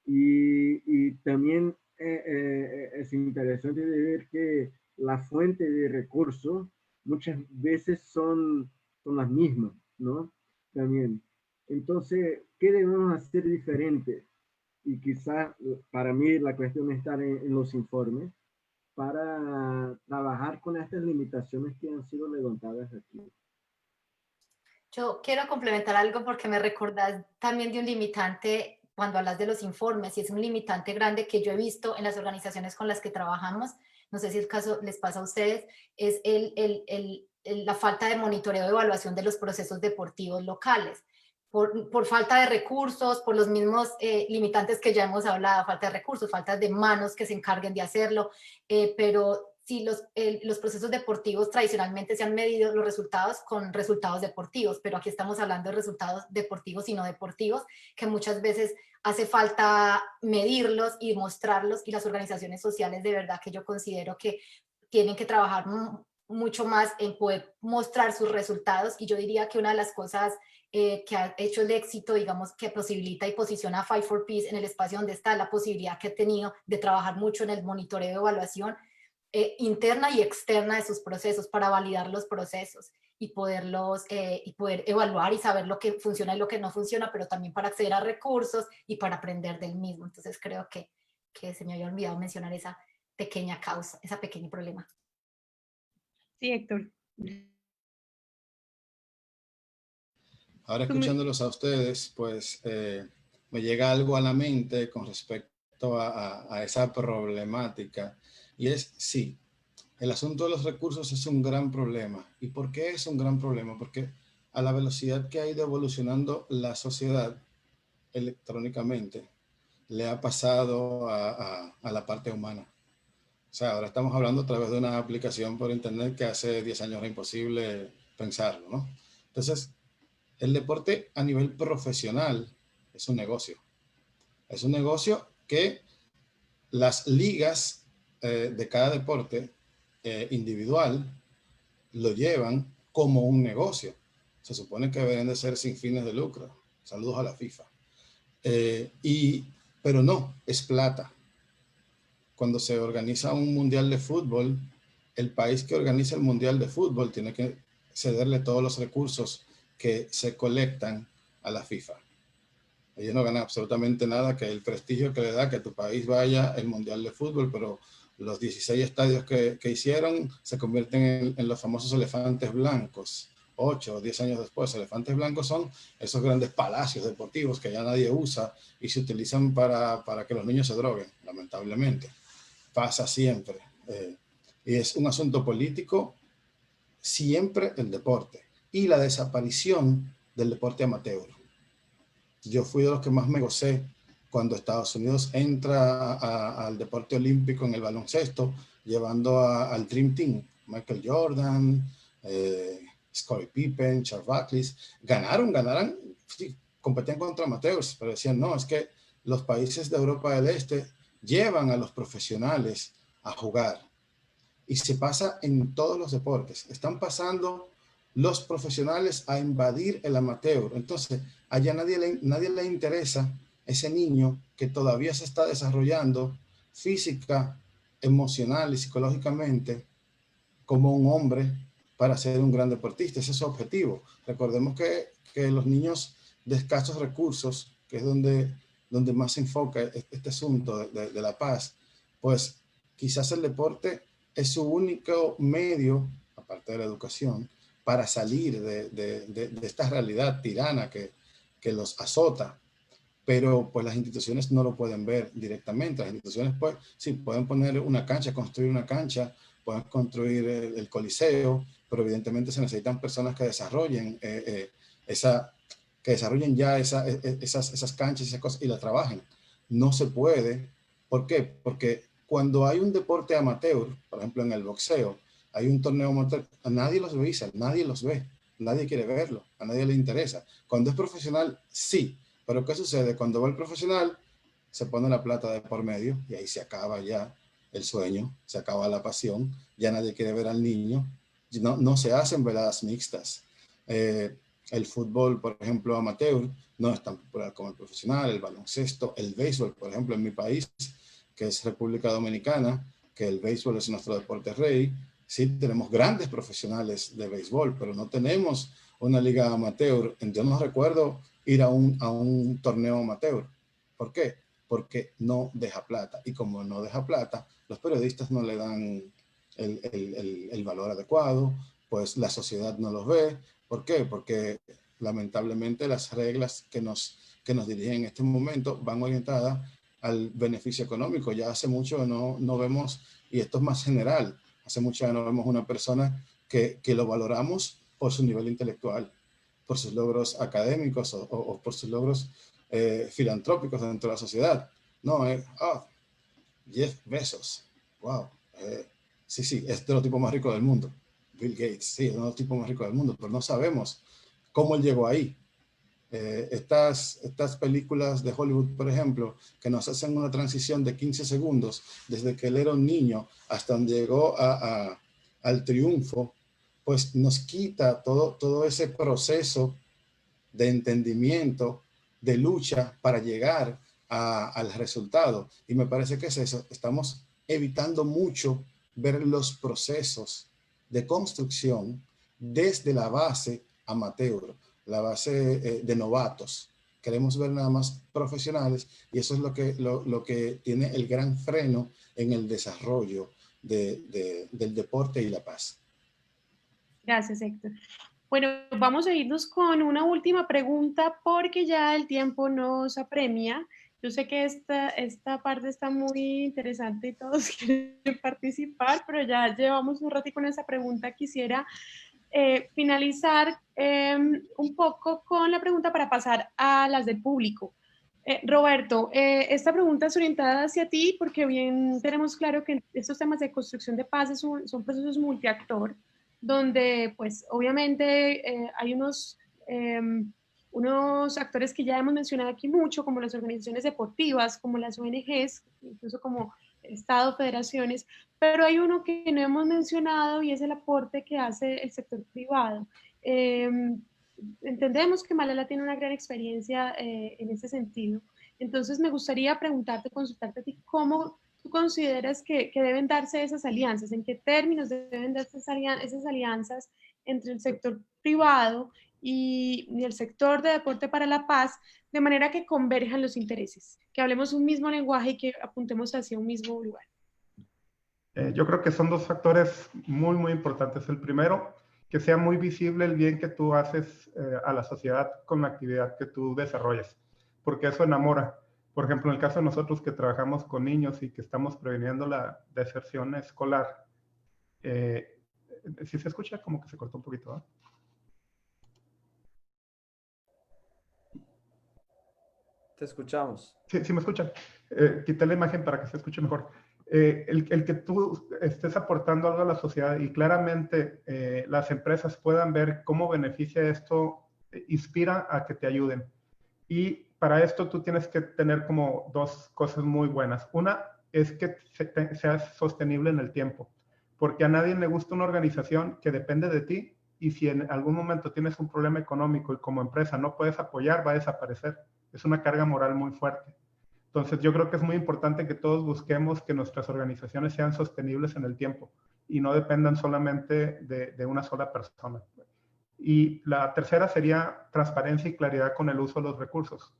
Y también es interesante de ver que la fuente de recursos muchas veces son las mismas, ¿no? También. Entonces, ¿qué debemos hacer diferente? Y quizás para mí la cuestión está en los informes para trabajar con estas limitaciones que han sido levantadas aquí. Yo quiero complementar algo porque me recordás también de un limitante cuando hablas de los informes, y es un limitante grande que yo he visto en las organizaciones con las que trabajamos, no sé si el caso les pasa a ustedes, es la falta de monitoreo de evaluación de los procesos deportivos locales. Por falta de recursos, por los mismos limitantes que ya hemos hablado, falta de recursos, falta de manos que se encarguen de hacerlo, pero sí, los procesos deportivos tradicionalmente se han medido los resultados con resultados deportivos, pero aquí estamos hablando de resultados deportivos y no deportivos, que muchas veces hace falta medirlos y mostrarlos, y las organizaciones sociales de verdad que yo considero que tienen que trabajar mucho más en poder mostrar sus resultados, y yo diría que una de las cosas que ha hecho el éxito, digamos, que posibilita y posiciona a Fight for Peace en el espacio donde está, la posibilidad que ha tenido de trabajar mucho en el monitoreo de evaluación interna y externa de sus procesos para validar los procesos y poder evaluar y saber lo que funciona y lo que no funciona, pero también para acceder a recursos y para aprender del mismo. Entonces creo que se me había olvidado mencionar esa pequeña causa, ese pequeño problema. Sí, Héctor. Ahora escuchándolos a ustedes, pues me llega algo a la mente con respecto a esa problemática, y es, sí, el asunto de los recursos es un gran problema. ¿Y por qué es un gran problema? Porque a la velocidad que ha ido evolucionando la sociedad electrónicamente, le ha pasado a la parte humana. O sea, ahora estamos hablando a través de una aplicación por internet que hace 10 años era imposible pensarlo, ¿no? Entonces, el deporte a nivel profesional es un negocio. Es un negocio que las ligas de cada deporte individual lo llevan como un negocio. Se supone que deben de ser sin fines de lucro. Saludos a la FIFA. Pero no, es plata. Cuando se organiza un mundial de fútbol, el país que organiza el mundial de fútbol tiene que cederle todos los recursos que se colectan a la FIFA. Ellos no ganan absolutamente nada, que el prestigio que le da que tu país vaya al mundial de fútbol, pero los 16 estadios que hicieron se convierten en los famosos elefantes blancos. 8 o 10 años después, elefantes blancos son esos grandes palacios deportivos que ya nadie usa y se utilizan para que los niños se droguen, lamentablemente. Pasa siempre. Y es un asunto político, siempre el deporte. Y la desaparición del deporte amateur. Yo fui de los que más me gocé cuando Estados Unidos entra al deporte olímpico en el baloncesto, llevando al Dream Team, Michael Jordan, Scottie Pippen, Charles Barkley. Ganaron, sí, competían contra amateurs, pero decían, no, es que los países de Europa del Este llevan a los profesionales a jugar. Y se pasa en todos los deportes. Están pasando los profesionales a invadir el amateur. Entonces, allá nadie le interesa ese niño que todavía se está desarrollando física, emocional y psicológicamente como un hombre para ser un gran deportista. Ese es su objetivo. Recordemos que los niños de escasos recursos, que es donde más se enfoca este asunto de la paz, pues quizás el deporte es su único medio, aparte de la educación, para salir de esta realidad tirana que los azota. Pero pues las instituciones no lo pueden ver directamente. Las instituciones pues sí pueden poner una cancha, construir una cancha, pueden construir el coliseo, pero evidentemente se necesitan personas que desarrollen ya esas canchas, esas cosas, y la trabajen. No se puede. ¿Por qué? Porque cuando hay un deporte amateur, por ejemplo en el boxeo, hay un torneo amateur, a nadie los visa, nadie los ve, nadie quiere verlo, a nadie le interesa. Cuando es profesional, sí, pero ¿qué sucede? Cuando va el profesional, se pone la plata de por medio y ahí se acaba ya el sueño, se acaba la pasión, ya nadie quiere ver al niño, no se hacen veladas mixtas. El fútbol, por ejemplo, amateur, no es tan popular como el profesional, el baloncesto, el béisbol, por ejemplo, en mi país, que es República Dominicana, que el béisbol es nuestro deporte rey. Sí, tenemos grandes profesionales de béisbol, pero no tenemos una liga amateur. Yo no recuerdo ir a un torneo amateur. ¿Por qué? Porque no deja plata. Y como no deja plata, los periodistas no le dan el valor adecuado, pues la sociedad no los ve. ¿Por qué? Porque lamentablemente las reglas que nos dirigen en este momento van orientadas al beneficio económico. Ya hace mucho no vemos, y esto es más general, hace mucho ya no vemos una persona que lo valoramos por su nivel intelectual, por sus logros académicos o por sus logros filantrópicos dentro de la sociedad. No, Jeff Bezos, wow, sí, es de los tipos más ricos del mundo. Bill Gates, sí, es de los tipos más ricos del mundo, pero no sabemos cómo él llegó ahí. Estas películas de Hollywood, por ejemplo, que nos hacen una transición de 15 segundos desde que él era un niño hasta donde llegó al triunfo, pues nos quita todo ese proceso de entendimiento, de lucha para llegar al resultado. Y me parece que es eso, estamos evitando mucho ver los procesos de construcción desde la base amateur, la base de novatos. Queremos ver nada más profesionales y eso es lo que tiene el gran freno en el desarrollo del deporte y la paz. Gracias, Héctor. Bueno, vamos a irnos con una última pregunta porque ya el tiempo nos apremia. Yo sé que esta parte está muy interesante y todos quieren participar, pero ya llevamos un ratito con esa pregunta. Quisiera finalizar un poco con la pregunta para pasar a las del público. Roberto, esta pregunta es orientada hacia ti porque bien tenemos claro que estos temas de construcción de paz son procesos multiactor, donde pues obviamente hay unos actores que ya hemos mencionado aquí mucho, como las organizaciones deportivas, como las ONGs, incluso como Estado, federaciones, pero hay uno que no hemos mencionado y es el aporte que hace el sector privado. Entendemos que Malala tiene una gran experiencia en ese sentido, entonces me gustaría preguntarte, consultarte a ti, ¿cómo tú consideras que deben darse esas alianzas? ¿En qué términos deben darse esas alianzas entre el sector privado y el sector de deporte para la paz, de manera que converjan los intereses, que hablemos un mismo lenguaje y que apuntemos hacia un mismo lugar? Yo creo que son dos factores muy, muy importantes. El primero, que sea muy visible el bien que tú haces a la sociedad con la actividad que tú desarrollas, porque eso enamora. Por ejemplo, en el caso de nosotros que trabajamos con niños y que estamos previniendo la deserción escolar, si se escucha, como que se cortó un poquito, ¿eh? Te escuchamos. Sí, me escuchan. Quité la imagen para que se escuche mejor. El que tú estés aportando algo a la sociedad y claramente las empresas puedan ver cómo beneficia esto, inspira a que te ayuden. Y para esto tú tienes que tener como dos cosas muy buenas. Una es que seas sostenible en el tiempo, porque a nadie le gusta una organización que depende de ti y si en algún momento tienes un problema económico y como empresa no puedes apoyar, va a desaparecer. Es una carga moral muy fuerte. Entonces yo creo que es muy importante que todos busquemos que nuestras organizaciones sean sostenibles en el tiempo y no dependan solamente de una sola persona. Y la tercera sería transparencia y claridad con el uso de los recursos.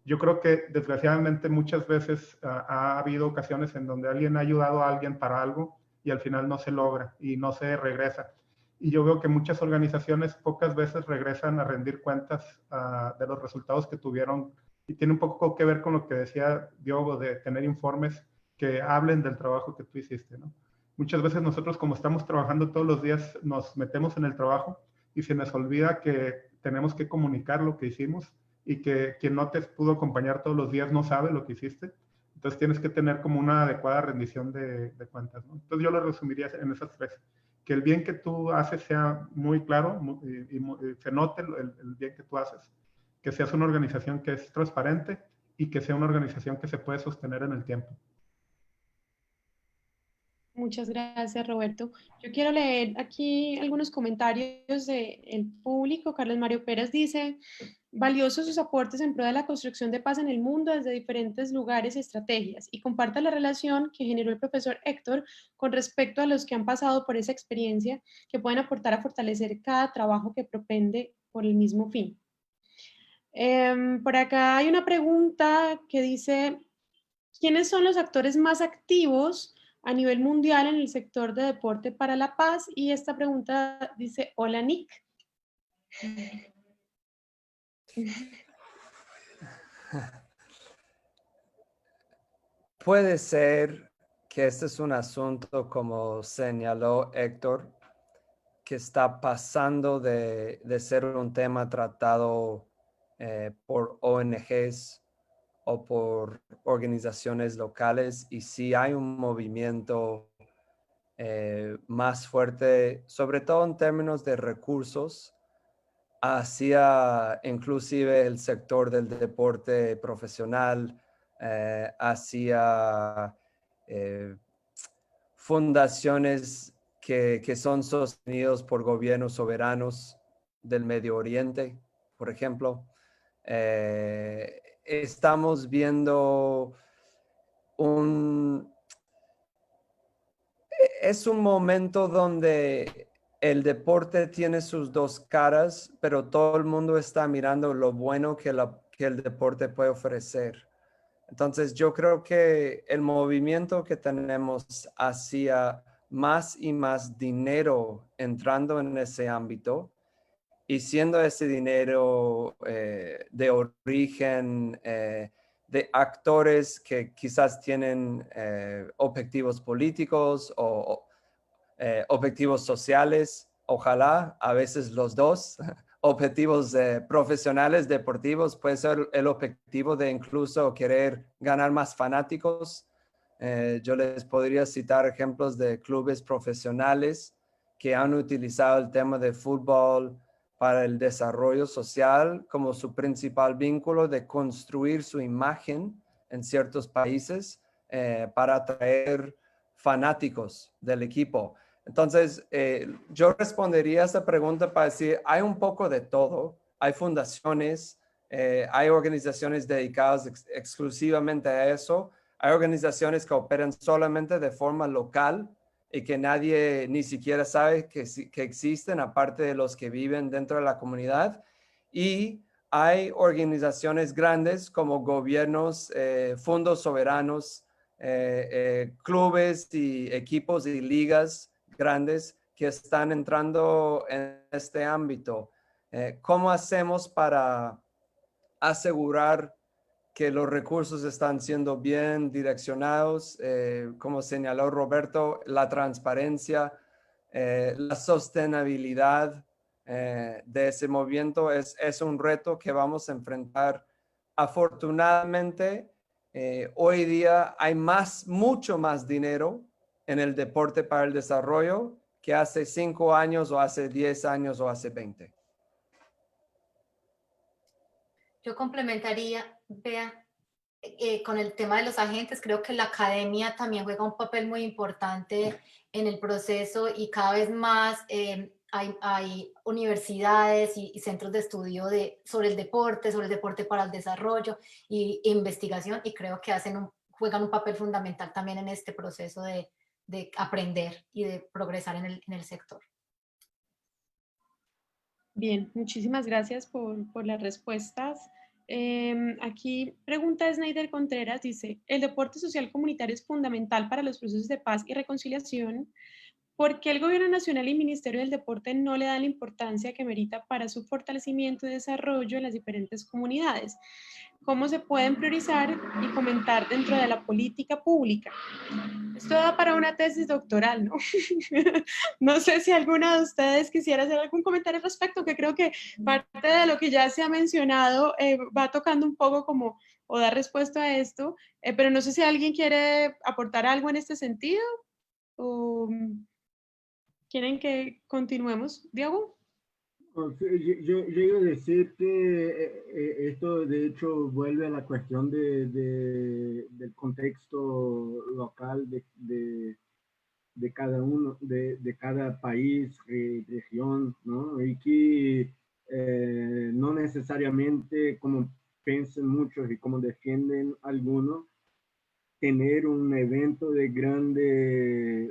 Yo creo que desgraciadamente muchas veces ha habido ocasiones en donde alguien ha ayudado a alguien para algo y al final no se logra y no se regresa. Y yo veo que muchas organizaciones pocas veces regresan a rendir cuentas de los resultados que tuvieron y tiene un poco que ver con lo que decía Diogo de tener informes que hablen del trabajo que tú hiciste, ¿no? Muchas veces nosotros como estamos trabajando todos los días nos metemos en el trabajo y se nos olvida que tenemos que comunicar lo que hicimos y que quien no te pudo acompañar todos los días no sabe lo que hiciste. Entonces tienes que tener como una adecuada rendición de cuentas, ¿no? Entonces yo lo resumiría en esas tres. que el bien que tú haces sea muy claro y se note el bien que tú haces, que seas una organización que es transparente y que sea una organización que se puede sostener en el tiempo. Muchas gracias, Roberto. Yo quiero leer aquí algunos comentarios del público. Carlos Mario Pérez dice, valiosos sus aportes en pro de la construcción de paz en el mundo desde diferentes lugares y estrategias, y comparta la relación que generó el profesor Héctor con respecto a los que han pasado por esa experiencia, que pueden aportar a fortalecer cada trabajo que propende por el mismo fin. Por acá hay una pregunta que dice, ¿quiénes son los actores más activos a nivel mundial en el sector de deporte para la paz? Y esta pregunta dice, hola Nick. Puede ser que este es un asunto, como señaló Héctor, que está pasando de ser un tema tratado por ONGs o por organizaciones locales, y sí hay un movimiento más fuerte, sobre todo en términos de recursos, hacia inclusive el sector del deporte profesional, hacia fundaciones que son sostenidos por gobiernos soberanos del Medio Oriente, por ejemplo. Estamos viendo es un momento donde el deporte tiene sus dos caras, pero todo el mundo está mirando lo bueno que el deporte puede ofrecer. Entonces, yo creo que el movimiento que tenemos hacia más y más dinero entrando en ese ámbito, y siendo ese dinero de origen de actores que quizás tienen objetivos políticos o objetivos sociales, ojalá, a veces los dos, objetivos profesionales, deportivos, puede ser el objetivo de incluso querer ganar más fanáticos. Yo les podría citar ejemplos de clubes profesionales que han utilizado el tema de fútbol para el desarrollo social como su principal vínculo de construir su imagen en ciertos países para atraer fanáticos del equipo. Entonces, yo respondería a esa pregunta para decir, hay un poco de todo. Hay fundaciones, hay organizaciones dedicadas exclusivamente a eso. Hay organizaciones que operan solamente de forma local y que nadie ni siquiera sabe que existen, aparte de los que viven dentro de la comunidad. Y hay organizaciones grandes como gobiernos, fondos soberanos, clubes y equipos y ligas grandes que están entrando en este ámbito. ¿Cómo hacemos para asegurar que los recursos están siendo bien direccionados? Como señaló Roberto, la transparencia, la sostenibilidad de ese movimiento es un reto que vamos a enfrentar. Afortunadamente, hoy día hay mucho más dinero en el deporte para el desarrollo que hace 5 años o hace 10 años o hace 20. Yo complementaría, Bea, con el tema de los agentes. Creo que la academia también juega un papel muy importante en el proceso, y cada vez más hay universidades y centros de estudio sobre el deporte para el desarrollo e investigación, y creo que juegan un papel fundamental también en este proceso de aprender y de progresar en el sector. Bien, muchísimas gracias por las respuestas. Aquí pregunta Snyder Contreras, dice, el deporte social comunitario es fundamental para los procesos de paz y reconciliación. ¿Por qué el Gobierno Nacional y Ministerio del Deporte no le dan la importancia que merita para su fortalecimiento y desarrollo en las diferentes comunidades? ¿Cómo se pueden priorizar y fomentar dentro de la política pública? Esto da para una tesis doctoral, ¿no? No sé si alguna de ustedes quisiera hacer algún comentario al respecto, que creo que parte de lo que ya se ha mencionado va tocando un poco como o dar respuesta a esto, pero no sé si alguien quiere aportar algo en este sentido. ¿Quieren que continuemos, Diego? Yo iba a decir que esto de hecho vuelve a la cuestión del contexto local de cada uno, de cada país, región, ¿no? Y que no necesariamente, como piensan muchos y como defienden algunos, tener un evento de grande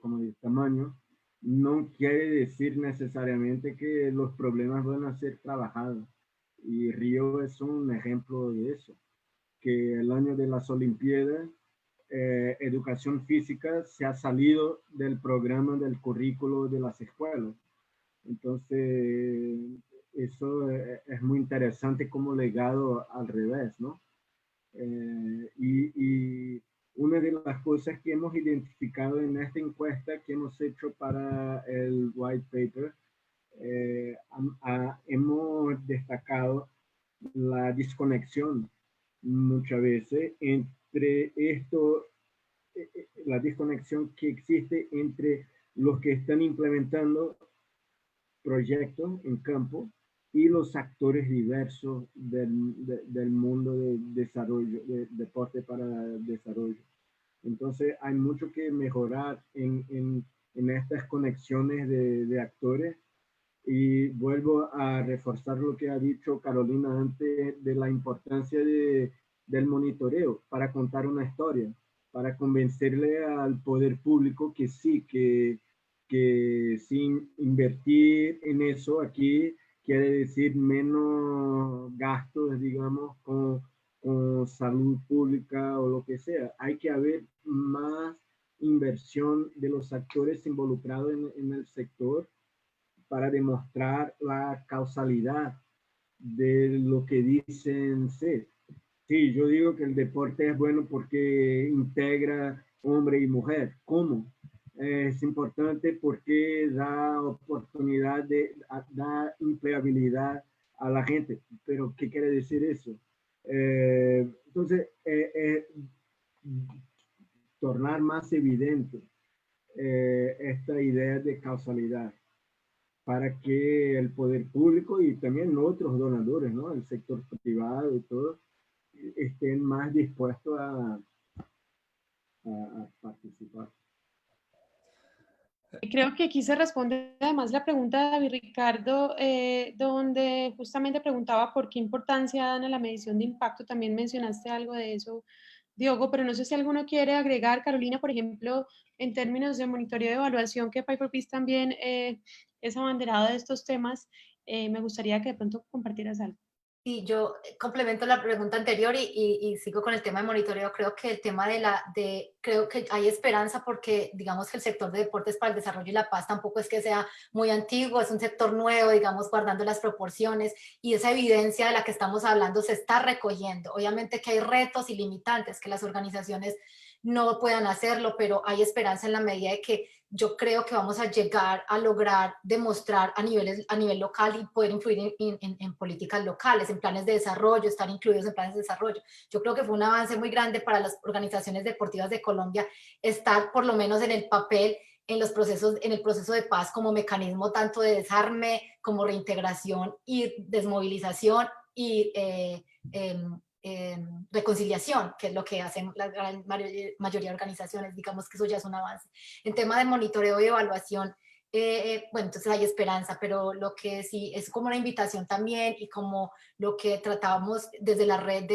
como de tamaño, no quiere decir necesariamente que los problemas van a ser trabajados. Y Río es un ejemplo de eso, que el año de las Olimpiadas, educación física se ha salido del programa del currículo de las escuelas. Entonces, eso es muy interesante como legado al revés, ¿no? Y una de las cosas que hemos identificado en esta encuesta que hemos hecho para el white paper, hemos destacado la desconexión muchas veces entre esto, la desconexión que existe entre los que están implementando proyectos en campo y los actores diversos del mundo de desarrollo, de deporte para desarrollo. Entonces hay mucho que mejorar en estas conexiones de actores, y vuelvo a reforzar lo que ha dicho Carolina antes de la importancia del monitoreo para contar una historia, para convencerle al poder público que sí, que sin invertir en eso aquí quiere decir menos gastos, digamos, con salud pública o lo que sea. Hay que haber más inversión de los actores involucrados en el sector para demostrar la causalidad de lo que dicen ser. Sí, yo digo que el deporte es bueno porque integra hombre y mujer. ¿Cómo? Es importante porque da oportunidad, da empleabilidad a la gente. Pero, ¿qué quiere decir eso? Entonces, tornar más evidente esta idea de causalidad para que el poder público y también otros donadores, ¿no? El sector privado y todo, estén más dispuestos a participar. Creo que aquí se responde además la pregunta de David Ricardo, donde justamente preguntaba por qué importancia dan a la medición de impacto. También mencionaste algo de eso, Diogo, pero no sé si alguno quiere agregar, Carolina, por ejemplo, en términos de monitoreo de evaluación, que Piper Peace también es abanderado de estos temas. Me gustaría que de pronto compartieras algo. Sí, yo complemento la pregunta anterior y sigo con el tema de monitoreo. Creo que el tema creo que hay esperanza porque digamos que el sector de deportes para el desarrollo y la paz tampoco es que sea muy antiguo, es un sector nuevo, digamos, guardando las proporciones, y esa evidencia de la que estamos hablando se está recogiendo. Obviamente que hay retos y limitantes que las organizaciones no puedan hacerlo, pero hay esperanza en la medida de que yo creo que vamos a llegar a lograr demostrar a nivel local y poder influir en políticas locales, en planes de desarrollo, estar incluidos en planes de desarrollo. Yo creo que fue un avance muy grande para las organizaciones deportivas de Colombia estar por lo menos en el papel en el proceso de paz como mecanismo tanto de desarme como reintegración y desmovilización y reconciliación, que es lo que hacen la gran mayoría de organizaciones. Digamos que eso ya es un avance. En tema de monitoreo y evaluación, bueno, entonces hay esperanza, pero lo que sí es como una invitación también, y como lo que tratábamos desde la red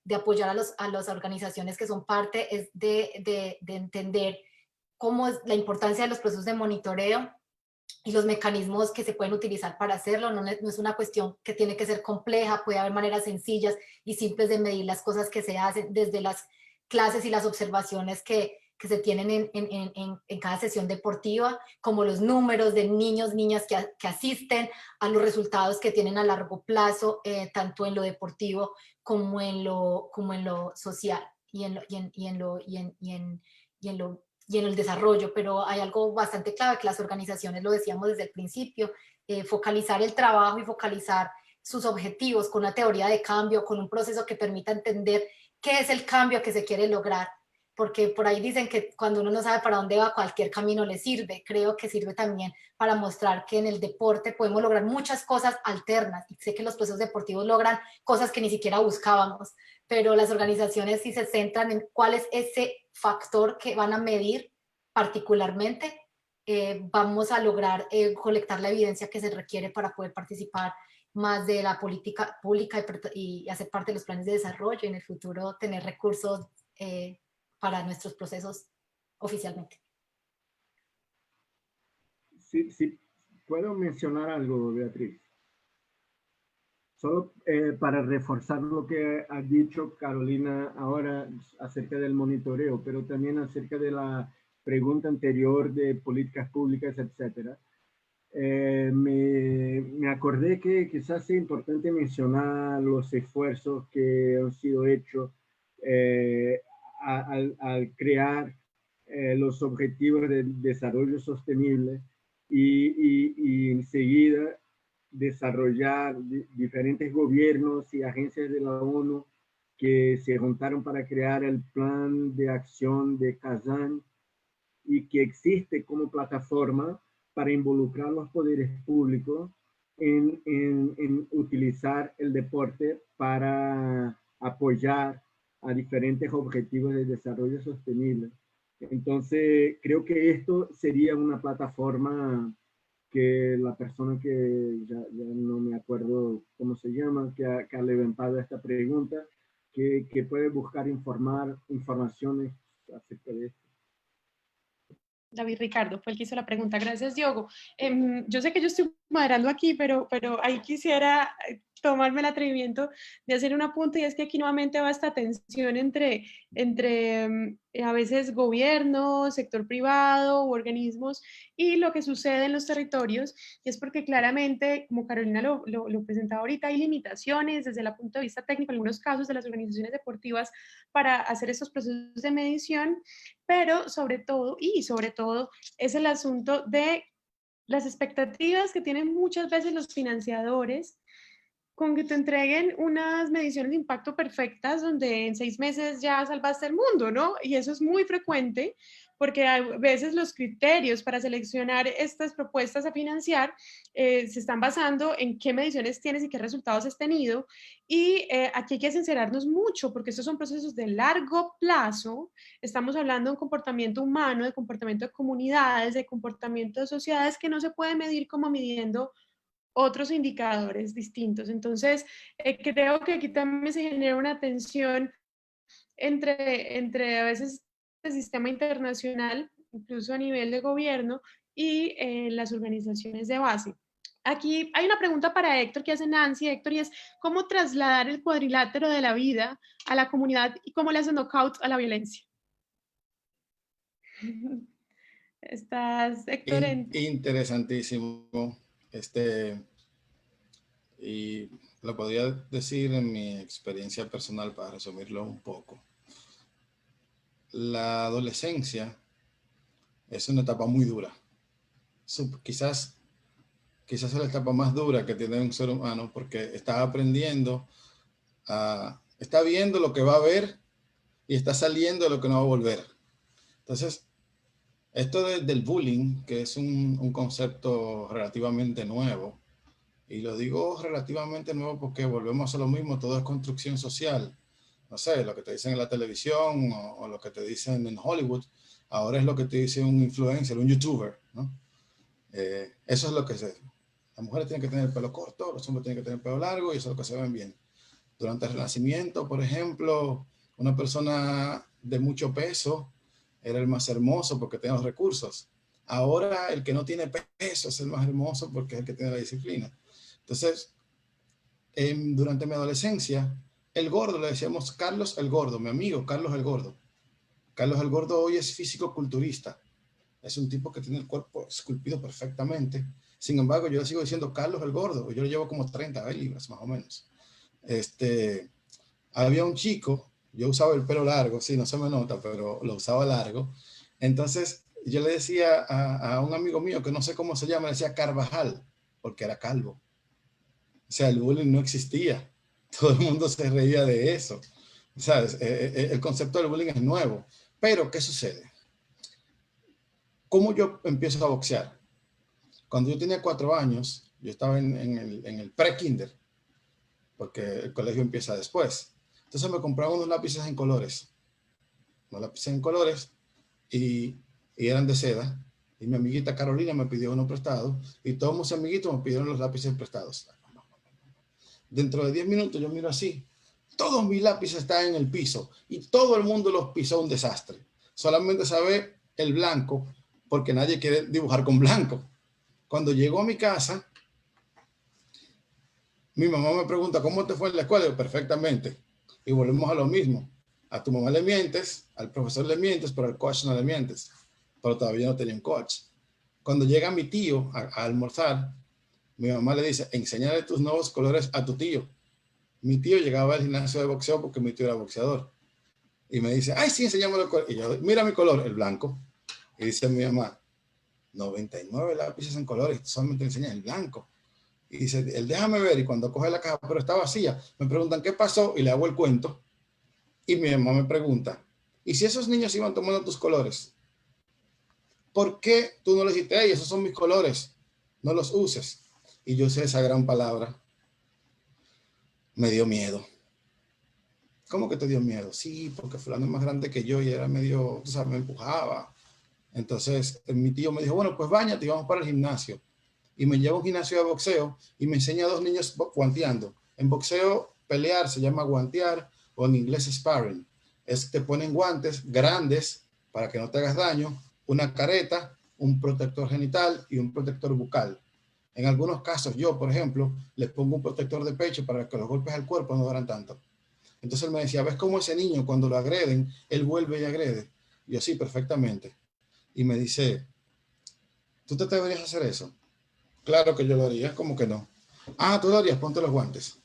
de apoyar a las organizaciones que son parte, es de entender cómo es la importancia de los procesos de monitoreo y los mecanismos que se pueden utilizar para hacerlo. No es una cuestión que tiene que ser compleja, puede haber maneras sencillas y simples de medir las cosas que se hacen, desde las clases y las observaciones que se tienen en cada sesión deportiva, como los números de niños, niñas que asisten, a los resultados que tienen a largo plazo, tanto en lo deportivo como en lo social y en el desarrollo. Pero hay algo bastante clave que las organizaciones, lo decíamos desde el principio, focalizar el trabajo y focalizar sus objetivos con una teoría de cambio, con un proceso que permita entender qué es el cambio que se quiere lograr, porque por ahí dicen que cuando uno no sabe para dónde va, cualquier camino le sirve. Creo que sirve también para mostrar que en el deporte podemos lograr muchas cosas alternas. Y sé que los procesos deportivos logran cosas que ni siquiera buscábamos, pero las organizaciones sí se centran en cuál es ese factor que van a medir particularmente, vamos a lograr colectar la evidencia que se requiere para poder participar más de la política pública y hacer parte de los planes de desarrollo y en el futuro tener recursos para nuestros procesos oficialmente. Sí, sí, puedo mencionar algo, Beatriz. Solo para reforzar lo que ha dicho Carolina ahora acerca del monitoreo, pero también acerca de la pregunta anterior de políticas públicas, etc. Me acordé que quizás sea importante mencionar los esfuerzos que han sido hechos al crear los objetivos de desarrollo sostenible y enseguida desarrollar diferentes gobiernos y agencias de la ONU que se juntaron para crear el plan de acción de Kazán y que existe como plataforma para involucrar los poderes públicos en utilizar el deporte para apoyar a diferentes objetivos de desarrollo sostenible. Entonces, creo que esto sería una plataforma que la persona que ya no me acuerdo cómo se llama, que ha levantado esta pregunta, que puede buscar informaciones acerca de esto. David Ricardo fue el que hizo la pregunta. Gracias, Diogo. Yo sé que yo estoy moderando aquí, pero ahí quisiera tomarme el atrevimiento de hacer un apunte, y es que aquí nuevamente va esta tensión entre a veces gobierno, sector privado u organismos y lo que sucede en los territorios, y es porque claramente, como Carolina lo presentaba ahorita, hay limitaciones desde el punto de vista técnico en algunos casos de las organizaciones deportivas para hacer estos procesos de medición, pero sobre todo es el asunto de las expectativas que tienen muchas veces los financiadores con que te entreguen unas mediciones de impacto perfectas donde en 6 meses ya salvaste el mundo, ¿no? Y eso es muy frecuente porque a veces los criterios para seleccionar estas propuestas a financiar se están basando en qué mediciones tienes y qué resultados has tenido. Y aquí hay que sincerarnos mucho porque estos son procesos de largo plazo. Estamos hablando de un comportamiento humano, de comportamiento de comunidades, de comportamiento de sociedades que no se puede medir como midiendo otros indicadores distintos. Entonces, creo que aquí también se genera una tensión entre a veces el sistema internacional, incluso a nivel de gobierno, y las organizaciones de base. Aquí hay una pregunta para Héctor que hace Nancy, Héctor, y es ¿cómo trasladar el cuadrilátero de la vida a la comunidad y cómo le hacen knockout a la violencia? ¿Estás, Héctor? Interesantísimo. Y lo podría decir en mi experiencia personal para resumirlo un poco. La adolescencia es una etapa muy dura. Quizás es la etapa más dura que tiene un ser humano porque está aprendiendo, está viendo lo que va a ver y está saliendo de lo que no va a volver. Entonces, esto del bullying, que es un concepto relativamente nuevo, y lo digo relativamente nuevo porque volvemos a lo mismo, todo es construcción social. No sé, lo que te dicen en la televisión o lo que te dicen en Hollywood, ahora es lo que te dice un influencer, un youtuber, ¿no? Eso es lo que se... Las mujeres tienen que tener el pelo corto, los hombres tienen que tener el pelo largo y eso es lo que se ven bien. Durante el Renacimiento, por ejemplo, una persona de mucho peso era el más hermoso porque tenía los recursos. Ahora el que no tiene peso es el más hermoso porque es el que tiene la disciplina. Entonces, durante mi adolescencia, el gordo, le decíamos Carlos el Gordo, mi amigo Carlos el Gordo. Carlos el Gordo hoy es físico-culturista. Es un tipo que tiene el cuerpo esculpido perfectamente. Sin embargo, yo le sigo diciendo Carlos el Gordo. Yo le llevo como 30 libras, más o menos. Había un chico, yo usaba el pelo largo, sí, no se me nota, pero lo usaba largo. Entonces, yo le decía a un amigo mío, que no sé cómo se llama, le decía Carvajal, porque era calvo. O sea, el bullying no existía. Todo el mundo se reía de eso. ¿Sabes? El concepto del bullying es nuevo. Pero, ¿qué sucede? ¿Cómo yo empiezo a boxear? Cuando yo tenía 4 años, yo estaba en el pre-kinder, porque el colegio empieza después. Entonces me compraba unos lápices en colores. Unos lápices en colores y eran de seda. Y mi amiguita Carolina me pidió uno prestado. Y todos mis amiguitos me pidieron los lápices prestados. Dentro de 10 minutos yo miro así. Todos mis lápices están en el piso. Y todo el mundo los pisó, un desastre. Solamente sabe el blanco, porque nadie quiere dibujar con blanco. Cuando llegó a mi casa, mi mamá me pregunta, ¿cómo te fue en la escuela? Y yo, perfectamente. Y volvemos a lo mismo. A tu mamá le mientes, al profesor le mientes, pero al coach no le mientes. Pero todavía no tenía un coach. Cuando llega mi tío a almorzar, mi mamá le dice, enséñale tus nuevos colores a tu tío. Mi tío llegaba al gimnasio de boxeo porque mi tío era boxeador. Y me dice, ay, sí, enséñame los colores. Y yo, mira mi color, el blanco. Y dice mi mamá, 99 lápices en colores, solamente enseña el blanco. Y dice, él déjame ver, y cuando coge la caja, pero está vacía, me preguntan qué pasó, y le hago el cuento, y mi mamá me pregunta, ¿y si esos niños iban tomando tus colores? ¿Por qué tú no les dijiste, hey, esos son mis colores, no los uses? Y yo sé esa gran palabra, me dio miedo. ¿Cómo que te dio miedo? Sí, porque fulano es más grande que yo, y era medio, tú sabes, me empujaba. Entonces mi tío me dijo, bueno, pues báñate y vamos para el gimnasio. Y me lleva a un gimnasio de boxeo y me enseña a 2 niños guanteando. En boxeo, pelear se llama guantear, o en inglés sparring. Es que te ponen guantes grandes para que no te hagas daño, una careta, un protector genital y un protector bucal. En algunos casos, yo, por ejemplo, les pongo un protector de pecho para que los golpes al cuerpo no duran tanto. Entonces él me decía, ¿ves cómo ese niño cuando lo agreden, él vuelve y agrede? Y yo, sí, perfectamente. Y me dice, ¿tú te atreverías a hacer eso? Claro que yo lo haría, como que no. Ah, tú lo harías, ponte los guantes.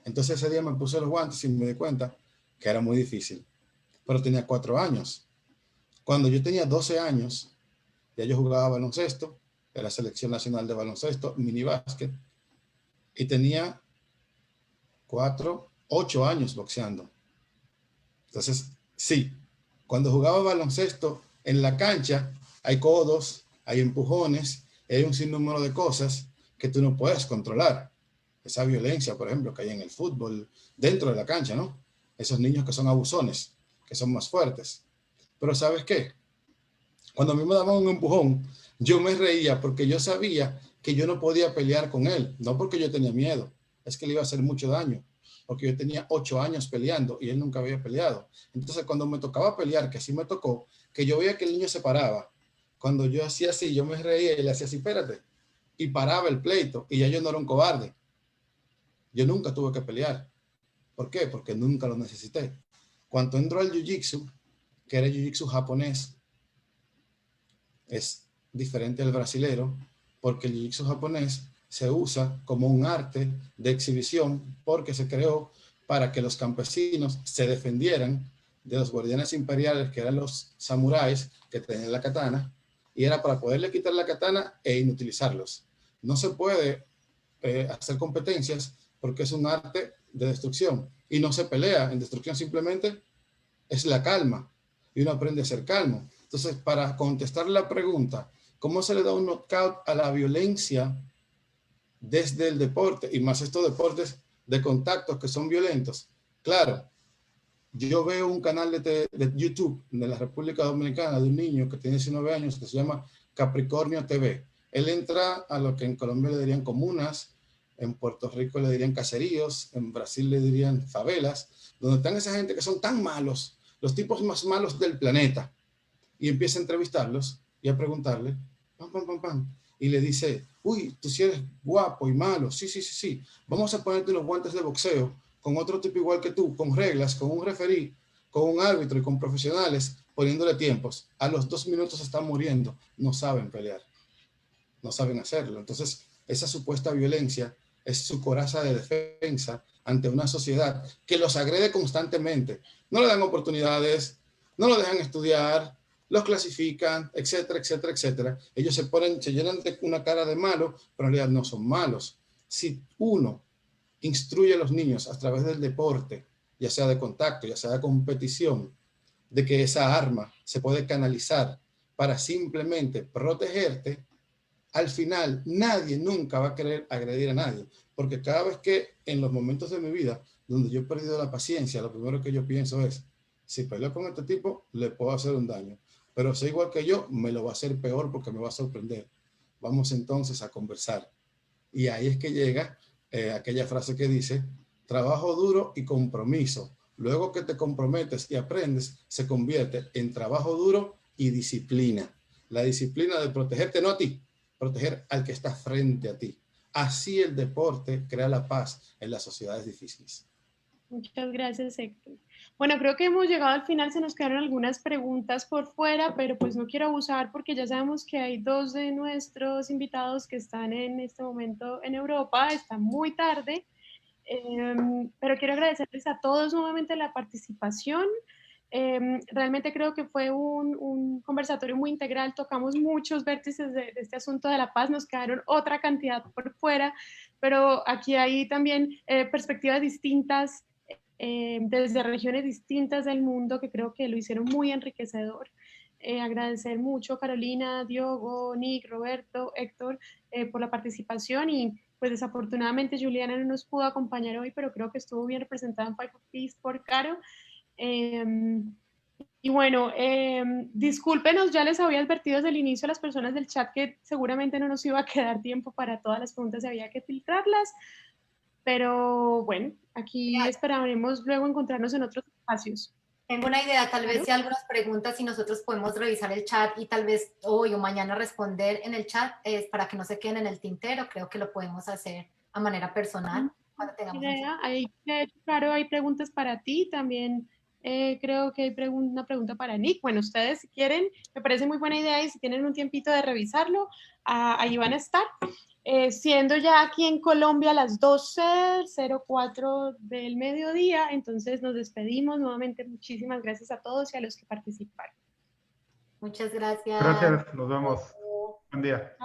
Entonces ese día me puse los guantes y me di cuenta que era muy difícil. Pero tenía 4 años. Cuando yo tenía 12 años, ya yo jugaba baloncesto, de la selección nacional de baloncesto, mini básquet, y tenía 8 años boxeando. Entonces, sí, cuando jugaba baloncesto en la cancha, hay codos, hay empujones, hay un sinnúmero de cosas que tú no puedes controlar. Esa violencia, por ejemplo, que hay en el fútbol, dentro de la cancha, ¿no? Esos niños que son abusones, que son más fuertes. Pero ¿sabes qué? Cuando a mí me daban un empujón, yo me reía porque yo sabía que yo no podía pelear con él, no porque yo tenía miedo, es que le iba a hacer mucho daño, porque yo tenía 8 años peleando y él nunca había peleado. Entonces, cuando me tocaba pelear, que sí me tocó, que yo veía que el niño se paraba, cuando yo hacía así, yo me reía y le hacía así, espérate, y paraba el pleito, y ya yo no era un cobarde. Yo nunca tuve que pelear. ¿Por qué? Porque nunca lo necesité. Cuando entró al jiu-jitsu, que era el jiu-jitsu japonés, es diferente al brasilero, porque el jiu-jitsu japonés se usa como un arte de exhibición porque se creó para que los campesinos se defendieran de los guardianes imperiales, que eran los samuráis que tenían la katana, y era para poderle quitar la katana e inutilizarlos. No se puede hacer competencias porque es un arte de destrucción y no se pelea en destrucción, simplemente es la calma y uno aprende a ser calmo. Entonces, para contestar la pregunta, ¿cómo se le da un knockout a la violencia desde el deporte y más estos deportes de contactos que son violentos? Claro, yo veo un canal de YouTube de la República Dominicana de un niño que tiene 19 años que se llama Capricornio TV. Él entra a lo que en Colombia le dirían comunas, en Puerto Rico le dirían caseríos, en Brasil le dirían favelas, donde están esa gente que son tan malos, los tipos más malos del planeta, y empieza a entrevistarlos y a preguntarle, pam, pam, pam, pam, y le dice, uy, tú sí eres guapo y malo, sí, sí, sí, sí, vamos a ponerte unos guantes de boxeo con otro tipo igual que tú, con reglas, con un referí, con un árbitro y con profesionales, poniéndole tiempos. A los 2 minutos están muriendo, no saben pelear, no saben hacerlo. Entonces, esa supuesta violencia es su coraza de defensa ante una sociedad que los agrede constantemente. No le dan oportunidades, no lo dejan estudiar, los clasifican, etcétera, etcétera, etcétera. Ellos se llenan de una cara de malo, pero en realidad no son malos. Si uno instruye a los niños a través del deporte, ya sea de contacto, ya sea de competición, de que esa arma se puede canalizar para simplemente protegerte, al final nadie nunca va a querer agredir a nadie, porque cada vez que en los momentos de mi vida donde yo he perdido la paciencia, lo primero que yo pienso es, si peleo con este tipo, le puedo hacer un daño, pero si es igual que yo, me lo va a hacer peor porque me va a sorprender. Vamos entonces a conversar. Y ahí es que llega aquella frase que dice, trabajo duro y compromiso. Luego que te comprometes y aprendes, se convierte en trabajo duro y disciplina. La disciplina de protegerte, no a ti, proteger al que está frente a ti. Así el deporte crea la paz en las sociedades difíciles. Muchas gracias, Héctor. Bueno, creo que hemos llegado al final, se nos quedaron algunas preguntas por fuera, pero pues no quiero abusar porque ya sabemos que hay dos de nuestros invitados que están en este momento en Europa, está muy tarde, pero quiero agradecerles a todos nuevamente la participación. Realmente creo que fue un conversatorio muy integral, tocamos muchos vértices de este asunto de la paz, nos quedaron otra cantidad por fuera, pero aquí hay también perspectivas distintas desde regiones distintas del mundo que creo que lo hicieron muy enriquecedor. Agradecer mucho Carolina, Diogo, Nick, Roberto, Héctor por la participación y pues desafortunadamente Juliana no nos pudo acompañar hoy, pero creo que estuvo bien representada en Five of Peace por Caro. Y bueno, discúlpenos, ya les había advertido desde el inicio a las personas del chat que seguramente no nos iba a quedar tiempo para todas las preguntas y había que filtrarlas, pero bueno, aquí esperaremos luego encontrarnos en otros espacios. Tengo una idea, tal vez ¿Claro? si algunas preguntas y nosotros podemos revisar el chat y tal vez hoy o mañana responder en el chat para que no se queden en el tintero, creo que lo podemos hacer a manera personal cuando tengamos Idea. Hay, claro, hay preguntas para ti también. Creo que hay una pregunta para Nick. Bueno, ustedes si quieren, me parece muy buena idea y si tienen un tiempito de revisarlo, ahí van a estar. Siendo ya aquí en Colombia las 12:04 del mediodía, entonces nos despedimos nuevamente. Muchísimas gracias a todos y a los que participaron. Muchas gracias. Gracias, nos vemos. Buen día.